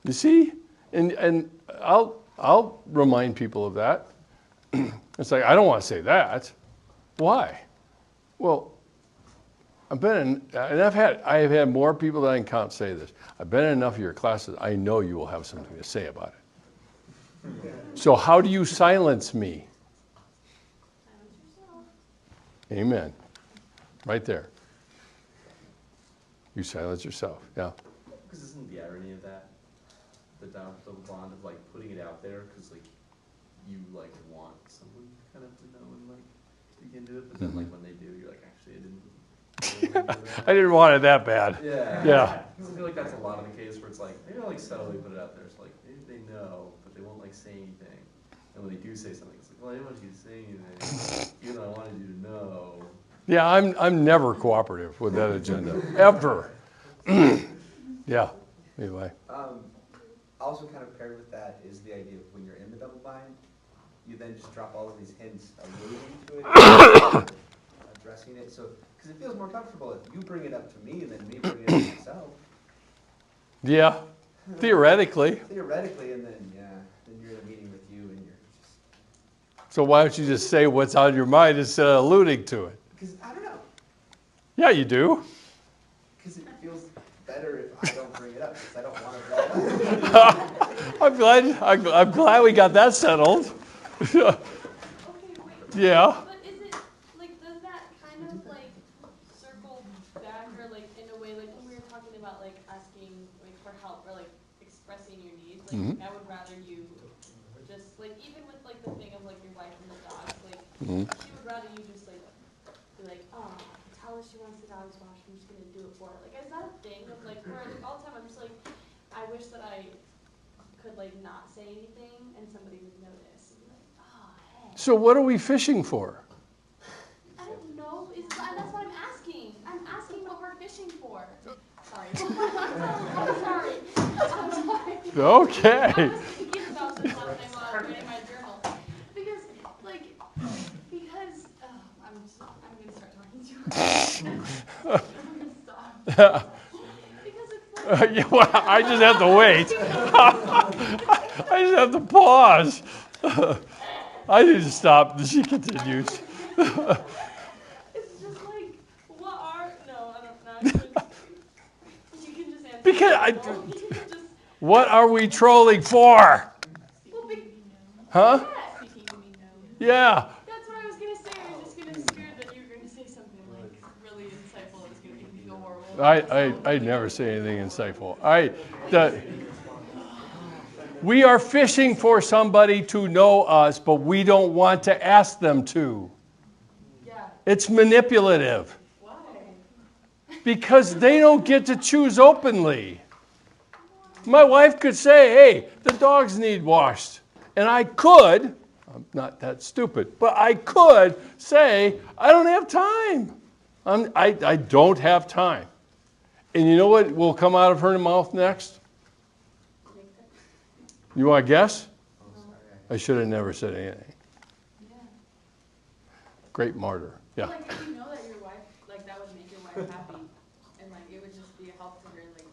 You see? And I'll remind people of that. It's like, I don't want to say that. Why? Well, I have had more people than I can count say this. I've been in enough of your classes, I know you will have something to say about it. So how do you silence me? Amen. Right there. You silence yourself, yeah. Because isn't the irony of that, the double bond of like putting it out there, because like you like want someone kind of to know and like speak into it, but then like when they do, you're like, actually I didn't. I didn't want it that bad. Yeah. Yeah. Because I feel like that's a lot of the case where it's like, maybe I'll like subtly put it out there. It's like, maybe they know, but they won't like say anything. And when they do say something, it's like, well, I didn't want you to say anything, even though I wanted you to know. Yeah, I'm never cooperative with that agenda, ever. Yeah, anyway. Also kind of paired with that is the idea of when you're in the double bind, you then just drop all of these hints alluding to it, addressing it, so, because it feels more comfortable if you bring it up to me than me bringing it to myself. Yeah, theoretically. Theoretically, and then, yeah, then you're in a meeting with you and you're just, So why don't you just say what's on your mind instead of alluding to it? because, I don't know, Yeah, you do. because it feels better if I don't bring it up, because I don't want to bring it up. I'm glad we got that settled. Okay, wait. Yeah. But is it, like, does that kind of like circle back or like in a way, like when we were talking about like asking like for help or like expressing your needs, like I would rather you just like, even with like the thing of like your wife and the dogs, like she would rather you just like be like, oh, tell her she wants the dogs washed, I'm just gonna do it for her. Like, is that a thing of like, where like, all the time I'm just like, I wish that I could like not say anything and somebody would notice and be like, oh, hey. So what are we fishing for? I don't know. That's what I'm asking. I'm asking what we're fishing for. Sorry. I'm sorry. I'm sorry. Okay. I was thinking about this last night while I was writing my journal. Because I'm gonna start talking to you. I'm gonna stop. Because it's like, Yeah, well, I just have to wait. I just have to pause. I need to stop. She continues. it's just like, what are, no, I don't know. You can just answer. Because You can just, what are we trolling for? well, Huh? yeah. Yeah. That's what I was gonna say. I was just gonna scared that you were gonna say something like really insightful. It was gonna make me feel horrible. I never say anything insightful. We are fishing for somebody to know us, but we don't want to ask them to. Yeah. It's manipulative Why? because they don't get to choose openly. My wife could say, hey, the dogs need washed. And I could, I'm not that stupid, but I could say, I don't have time. I don't have time. And you know what will come out of her mouth next? You want to guess? I should have never said anything. Yeah. Great martyr. Yeah. Like if you know that your wife, like that would make your wife happy, and like it would just be a help to her, like.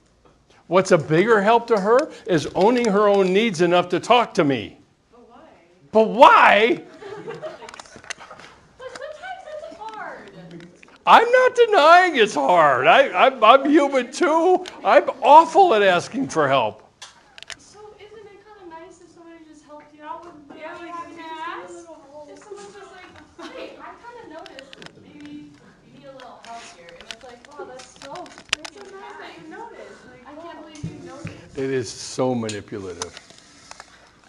What's a bigger help to her is owning her own needs enough to talk to me. But why? But why? But sometimes it's hard. I'm not denying it's hard. I'm human too. I'm awful at asking for help. So isn't it kind of nice if somebody just helped you out with having to ask? If someone's just like, hey, I kind of noticed that maybe you need a little help here, and it's like, wow, that's so nice that you noticed. Like, I can't believe you noticed. It is so manipulative.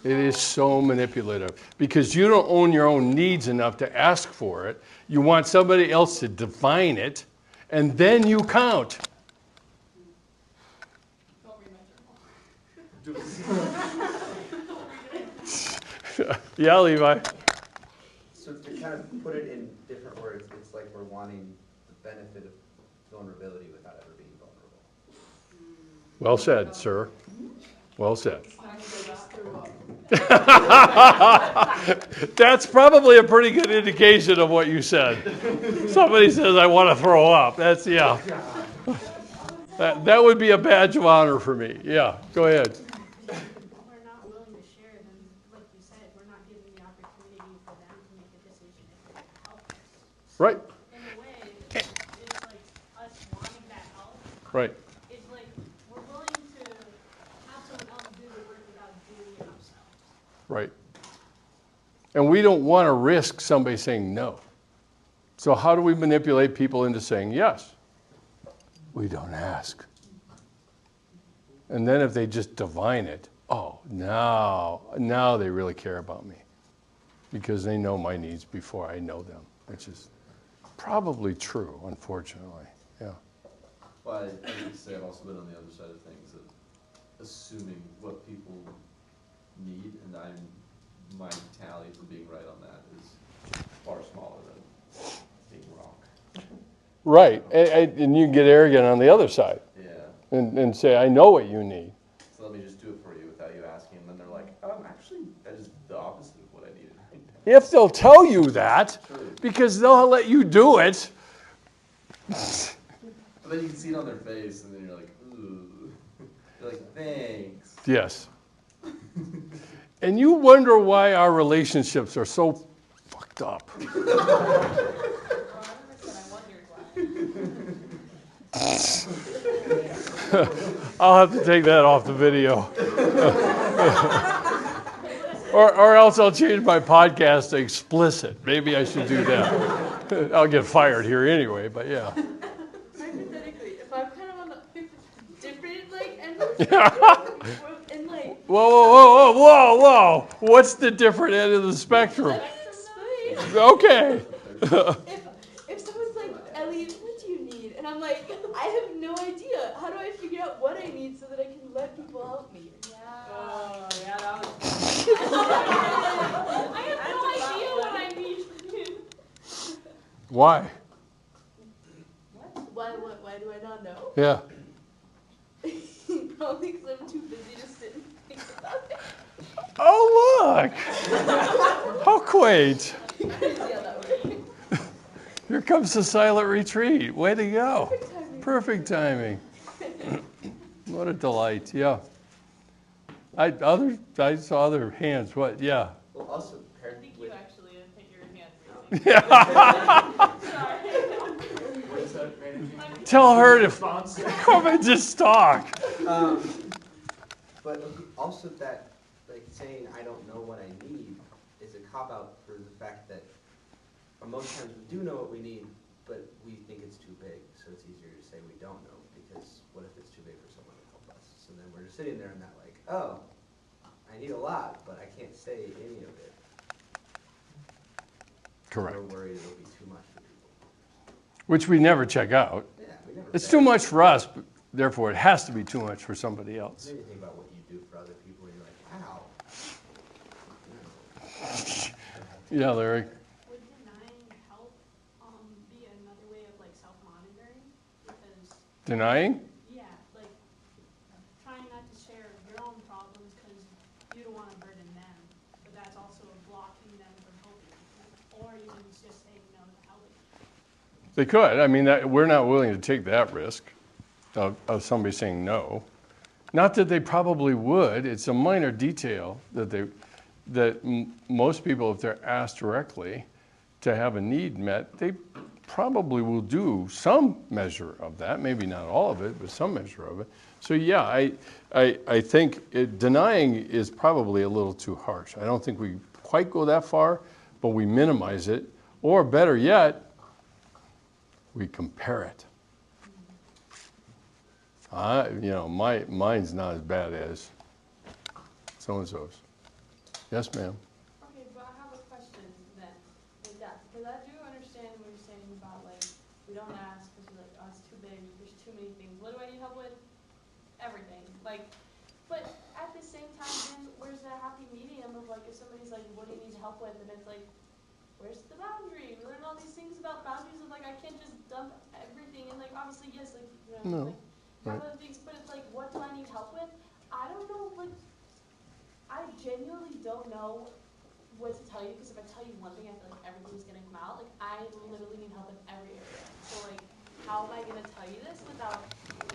It is so manipulative because you don't own your own needs enough to ask for it. You want somebody else to define it, and then you count. Don't read my journal. Yeah, Levi. So to kind of put it in different words, it's like we're wanting the benefit of vulnerability without ever being vulnerable. Well said, sir. Well said. That's probably a pretty good indication of what you said. Somebody says, I want to throw up. That's, yeah. That would be a badge of honor for me. Yeah, go ahead. We're not willing to share them, like you said, we're not giving the opportunity for them to make a decision if they're gonna help us. Right. In a way, it's like us Right. It's like, we're willing to have someone else do the work without doing it ourselves. Right. And we don't want to risk somebody saying no. So how do we manipulate people into saying yes? We don't ask. And then if they just divine it, oh, now they really care about me. Because they know my needs before I know them, which is probably true, unfortunately. Yeah. Well, I would say I've also been on the other side of things of assuming what people need, and my tally for being right on that is far smaller than being wrong. Right. And you can get arrogant on the other side Yeah. and say, I know what you need. So let me just do it for you without you asking. And then they're like, actually, that is the opposite of what I needed. If they'll tell you that, True. because they'll let you do it. But then you can see it on their face, and then you're like, ooh. You're like, thanks. Yes. And you wonder why our relationships are so fucked up. Well, I never said I wondered why. I'll have to take that off the video. or else I'll change my podcast to explicit. Maybe I should do that. I'll get fired here anyway, but yeah. Hypothetically, if I'm kind of on the different like end of the spectrum, and like Whoa. What's the different end of the spectrum? explain. Okay. If someone's like, Ellie, what do you need? And I'm like, I have no idea. How do I figure out what I need so that I can let people help me? Yeah. Oh, yeah, that was. I have no idea what I need. Why? Why do I not know? Yeah. Probably because I'm too busy to sit and think about it. Oh, look. How quaint. Yeah, that way. Here comes the silent retreat. Way to go. Perfect timing. What a delight. Yeah. I saw other hands. What? Yeah. Well, also I paired think with, you actually hit your hand raising. What is that, Manny? Tell her to come and just talk. but also that, like, saying I don't know what I need is a cop-out for the fact that most times we do know what we need, but we think it's too big, so it's easier to say we don't know, because what if it's too big for someone to help us? So then we're just sitting there in that like, oh, I need a lot, but I can't say any of it. Correct. We're worried it'll be too much for people. Which we never check out. Yeah, we never It's say too it. much for us, but therefore it has to be too much for somebody else. Then you think about what you do for other people, and you're like, wow. Yeah, Larry. Would denying help be another way of like self-monitoring? Because, Denying? yeah, like trying not to share your own problems because you don't want to burden them, but that's also blocking them from helping you. Or even just saying no to helping. They could. I mean, we're not willing to take that risk of somebody saying no. Not that they probably would. It's a minor detail that most people, if they're asked directly to have a need met, they probably will do some measure of that. Maybe not all of it, but some measure of it. So yeah, I think denying is probably a little too harsh. I don't think we quite go that far, but we minimize it. Or better yet, we compare it. Mine's not as bad as so-and-so's. Yes, ma'am. Okay, but I have a question then, with that, because I do understand what you're saying about like, we don't ask, because we're like, oh, it's too big, there's too many things, what do I need help with? Everything, like, but at the same time, then, where's the happy medium of like, if somebody's like, what do you need help with, and it's like, where's the boundary? We learn all these things about boundaries of like, I can't just dump everything, and like, obviously, yes, like, No, like, have right. other things, but it's like, what do I need help with? I don't know, like, I genuinely don't know what to tell you, because if I tell you one thing, I feel like everything's gonna come out. Like, I literally need help in every area. So, like, how am I gonna tell you this without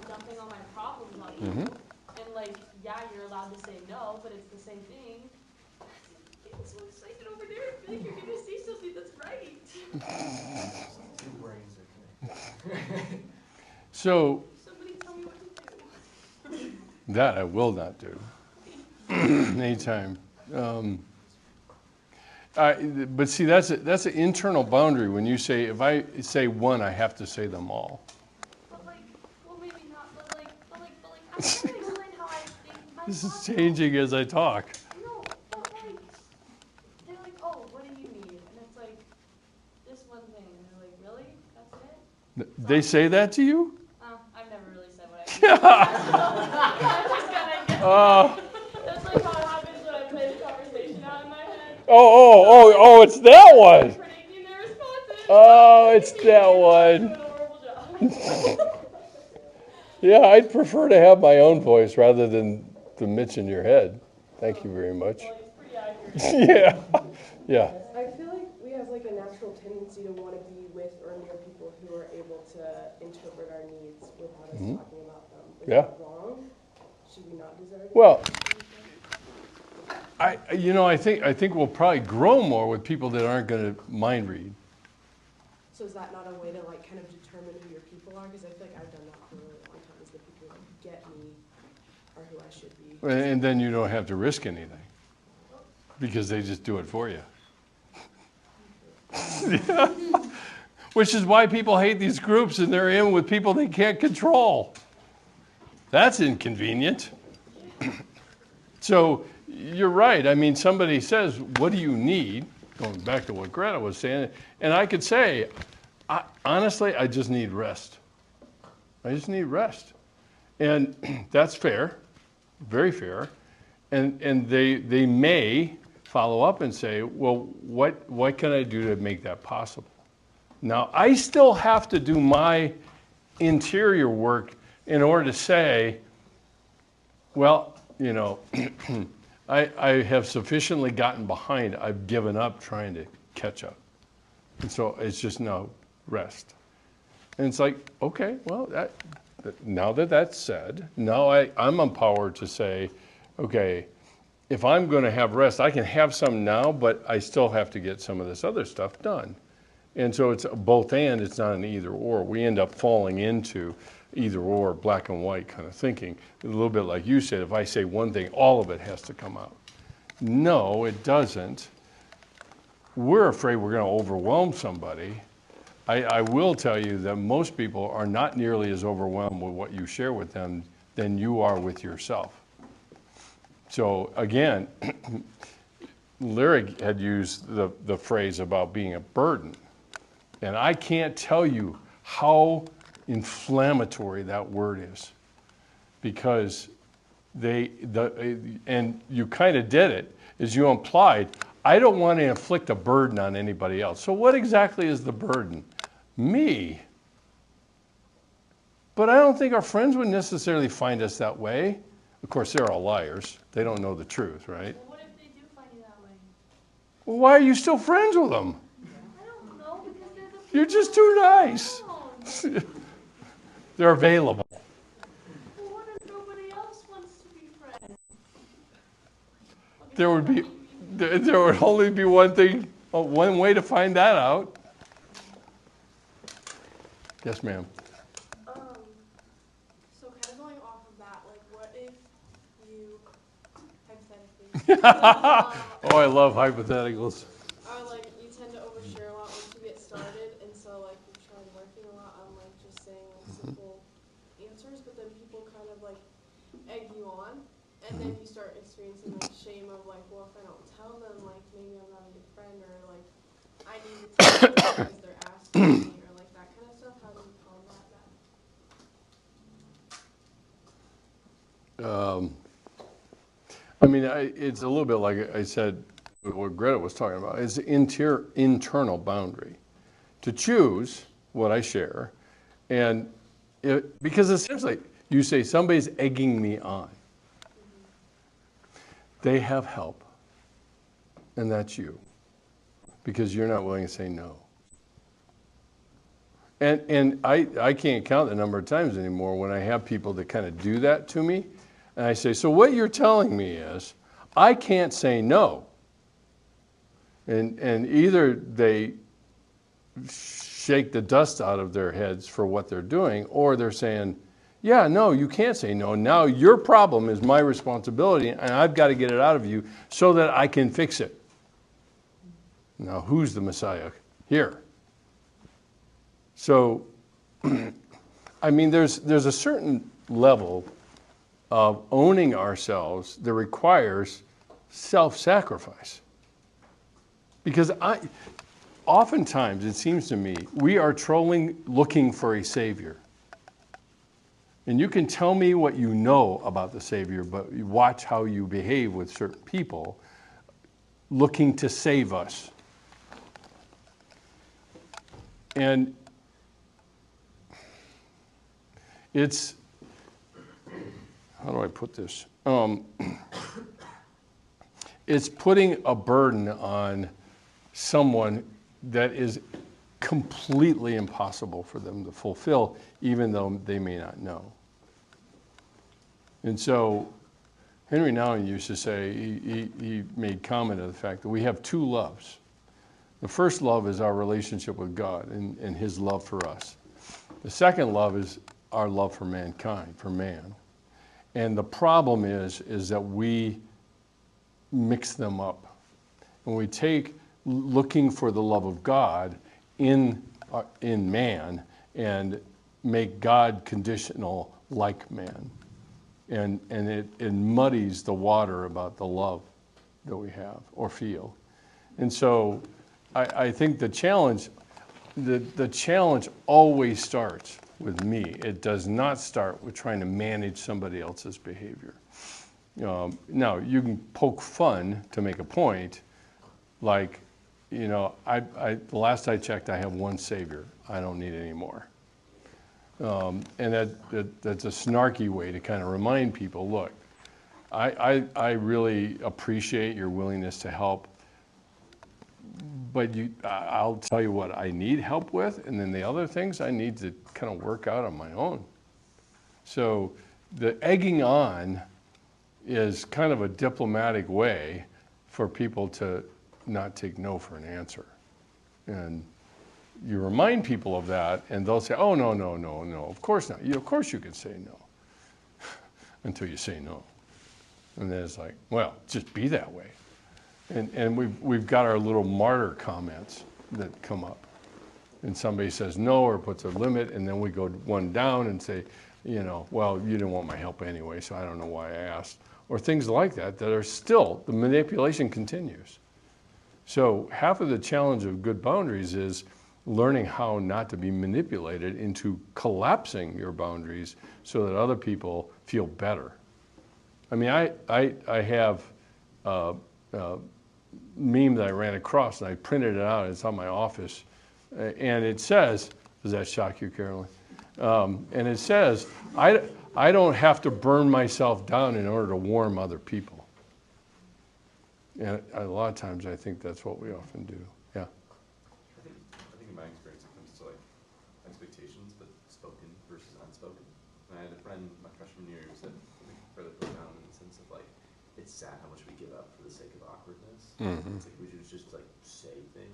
dumping all my problems on you? And, like, yeah, you're allowed to say no, but it's the same thing. I'm so excited over there. I feel like you're gonna say something that's right. Two brains are connected. So Somebody tell That I will not do. Anytime. But see, that's an internal boundary when you say, if I say one, I have to say them all. But like, well, maybe not, but I'm trying to explain how I think my This is thoughts. changing as I talk. No, but like, they're like, oh, what do you need? And it's like, this one thing, and they're like, really? That's it? They say that to you? I've never really said what I need. I just kinda get Oh, That's like how it happens when I play the conversation out in my head. it's that one. Predicting their responses. Oh, it's that I'm one. doing a horrible job. Yeah, I'd prefer to have my own voice rather than the Mitch in your head. Thank you very much. Well, it's pretty accurate. Yeah, yeah. I feel like we have like a natural tendency to want to be with or near people who are able to interpret our needs without us talking about them. Is Yeah. that wrong? Should we not deserve it? Well, I think we'll probably grow more with people that aren't going to mind read. So is that not a way to like kind of determine who your people are? Because I feel like I've done that for a really long time. Is the people who get me are who I should be. And then you don't have to risk anything because they just do it for you. Which is why people hate these groups and they're in with people they can't control. That's inconvenient. So you're right. I mean, somebody says, what do you need? Going back to what Greta was saying. And I could say, honestly, I just need rest. I just need rest. And that's fair, very fair. And they may follow up and say, well, what can I do to make that possible? Now, I still have to do my interior work in order to say, well, I have sufficiently gotten behind. I've given up trying to catch up. And so it's just no rest. And it's like, okay, well, now that that's said, now I'm empowered to say, okay, if I'm going to have rest, I can have some now, but I still have to get some of this other stuff done. And so it's both and, it's not an either or. We end up falling into either or, black and white kind of thinking. A little bit like you said, if I say one thing, all of it has to come out. No, it doesn't. We're afraid we're going to overwhelm somebody. I will tell you that most people are not nearly as overwhelmed with what you share with them than you are with yourself. So again, Lyric had used the phrase about being a burden. And I can't tell you how inflammatory that word is, because and you kind of did it, as you implied, I don't want to inflict a burden on anybody else. So what exactly is the burden? Me. But I don't think our friends would necessarily find us that way. Of course, they're all liars. They don't know the truth, right? Well, what if they do find you that way? Well, why are you still friends with them? I don't know, because they're the You're just too nice. people. They're available. Well, what if nobody else wants to be friends? There would only be one thing, one way to find that out. Yes, ma'am. So kind of going off of that, like what if you, hypothetically, Oh, I love hypotheticals. are like, you tend to overshare a lot once you get started, and so like you try working a lot on like just saying like simple answers, but then people kind of like egg you on, and then you start experiencing like shame of like, well, if I don't tell them, like maybe I'm not a good friend, or like I need to tell them because they're asking me, or like that kind of stuff. How do you combat that? I mean, it's a little bit like I said, what Greta was talking about. It's an internal boundary to choose what I share, and because essentially you say somebody's egging me on. They have help, and that's you, because you're not willing to say no. And I can't count the number of times anymore when I have people that kind of do that to me, and I say, so what you're telling me is I can't say no. And either they shake the dust out of their heads for what they're doing, or they're saying, yeah, no, you can't say no. Now your problem is my responsibility, and I've got to get it out of you so that I can fix it. Now, who's the Messiah? Here. So, I mean, there's a certain level of owning ourselves that requires self-sacrifice. Because oftentimes, it seems to me, we are trolling looking for a Savior. And you can tell me what you know about the Savior, but you watch how you behave with certain people looking to save us. And it's, how do I put this? It's putting a burden on someone that is completely impossible for them to fulfill, even though they may not know. And so Henry Nouwen used to say, he made comment of the fact that we have two loves. The first love is our relationship with God and his love for us. The second love is our love for mankind, for man. And the problem is that we mix them up. When we take looking for the love of God in man and make God conditional like man. And it muddies the water about the love that we have or feel. And so I think the challenge always starts with me. It does not start with trying to manage somebody else's behavior. Now, you can poke fun to make a point, like, the last I checked, I have one Savior. I don't need any more. And that's a snarky way to kind of remind people, look, I really appreciate your willingness to help, but I'll tell you what I need help with, and then the other things I need to kind of work out on my own. So the egging on is kind of a diplomatic way for people to not take no for an answer. And you remind people of that, and they'll say, oh, no, of course not. Of course you can say no, until you say no. And then it's like, well, just be that way. And we've got our little martyr comments that come up. And somebody says no or puts a limit, and then we go one down and say, well, you didn't want my help anyway, so I don't know why I asked. Or things like that are still, the manipulation continues. So half of the challenge of good boundaries is learning how not to be manipulated into collapsing your boundaries so that other people feel better. I mean, I have a meme that I ran across, and I printed it out. It's on my office, and it says, does that shock you, Carolyn? And it says, I don't have to burn myself down in order to warm other people. And a lot of times I think that's what we often do. Yeah. I think in my experience it comes to like expectations, but spoken versus unspoken. And I had a friend my freshman year who said something fairly profound in the sense of like, it's sad how much we give up for the sake of awkwardness. Mm-hmm. It's like we should just like say things.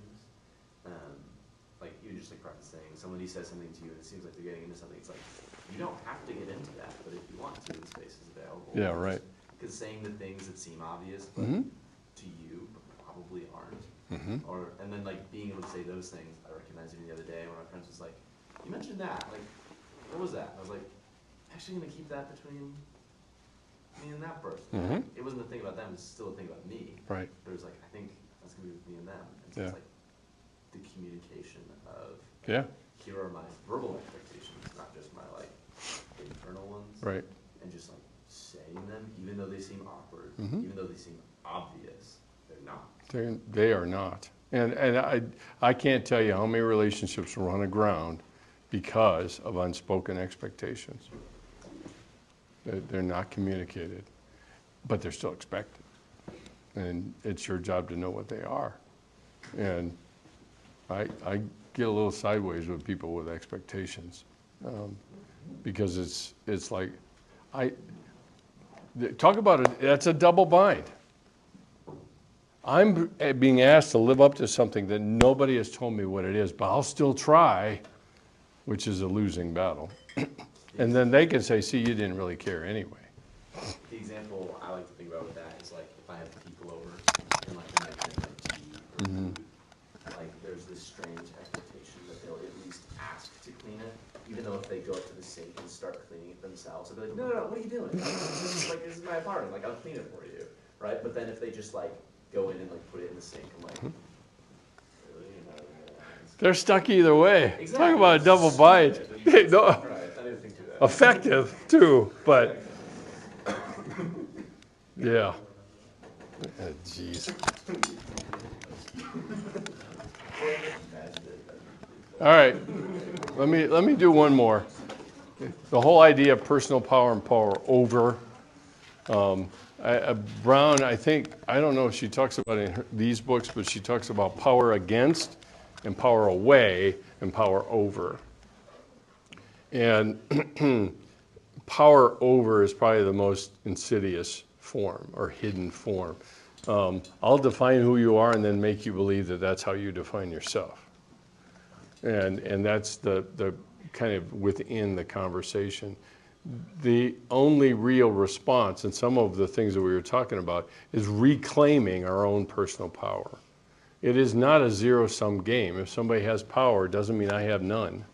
Like even just like practicing, somebody says something to you and it seems like they're getting into something, it's like, you don't have to get into that, but if you want to, the space is available. Yeah, right. Because saying the things that seem obvious, but to you, but probably aren't. And then like being able to say those things. I recognized even the other day when my friends was like, you mentioned that, like, what was that? And I was like, actually gonna keep that between me and that person. It wasn't a thing about them, it's still a thing about me. Right. But it was like, I think that's gonna be with me and them. And so it's like the communication of, here are my verbal expectations, not just my like internal ones. Right. And just like saying them, even though they seem awkward, even though they seem obvious, they're not. They are not. And I can't tell you how many relationships run aground because of unspoken expectations. They're not communicated, but they're still expected. And it's your job to know what they are. And I get a little sideways with people with expectations because it's like, talk about it, that's a double bind. I'm being asked to live up to something that nobody has told me what it is, but I'll still try, which is a losing battle. And then they can say, see, you didn't really care anyway. The example I like to think about with that is like if I have people over and like they're making like tea or food, like there's this strange expectation that they'll at least ask to clean it, even though if they go up to the sink and start cleaning it themselves, they'll be like, no, what are you doing? This is my apartment, like I'll clean it for you, right? But then if they just like go in and like put it in the sink, I'm like, really? They're stuck either way. Exactly. Talk about a double bind. No, Right, I didn't think through that. effective too, but yeah. Jeez. All right, let me do one more. The whole idea of personal power and power over. Brown, I think, I don't know if she talks about it in these books, but she talks about power against and power away and power over. And power over is probably the most insidious form or hidden form. I'll define who you are and then make you believe that that's how you define yourself. And that's the kind of within the conversation. The only real response, and some of the things that we were talking about, is reclaiming our own personal power. It is not a zero-sum game. If somebody has power, it doesn't mean I have none.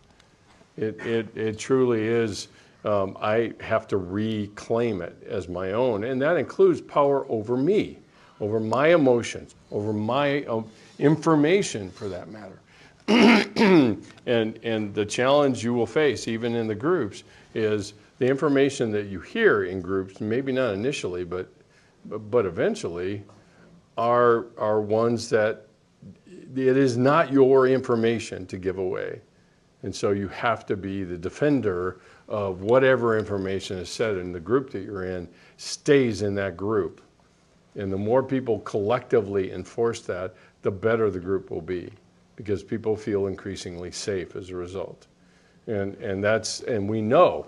It truly is, I have to reclaim it as my own, and that includes power over me, over my emotions, over my information for that matter. And the challenge you will face, even in the groups, is the information that you hear in groups, maybe not initially, but eventually, are ones that it is not your information to give away. And so you have to be the defender of whatever information is said in the group that you're in, stays in that group. And the more people collectively enforce that, the better the group will be, because people feel increasingly safe as a result. And we know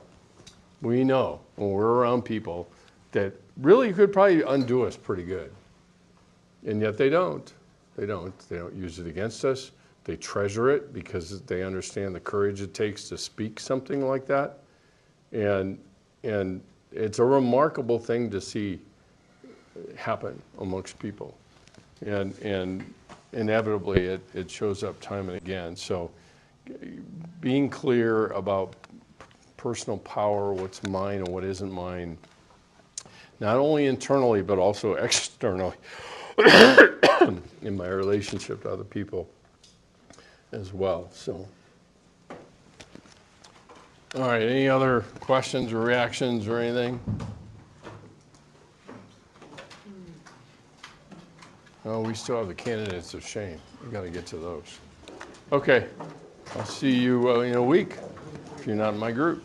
when we're around people that really could probably undo us pretty good. And yet they don't. They don't use it against us. They treasure it because they understand the courage it takes to speak something like that. And it's a remarkable thing to see happen amongst people. And inevitably it shows up time and again. So being clear about personal power, what's mine and what isn't mine, not only internally but also externally in my relationship to other people as well. So, all right, any other questions or reactions or anything? Oh, we still have the candidates of shame. We got to get to those. Okay, I'll see you in a week if you're not in my group.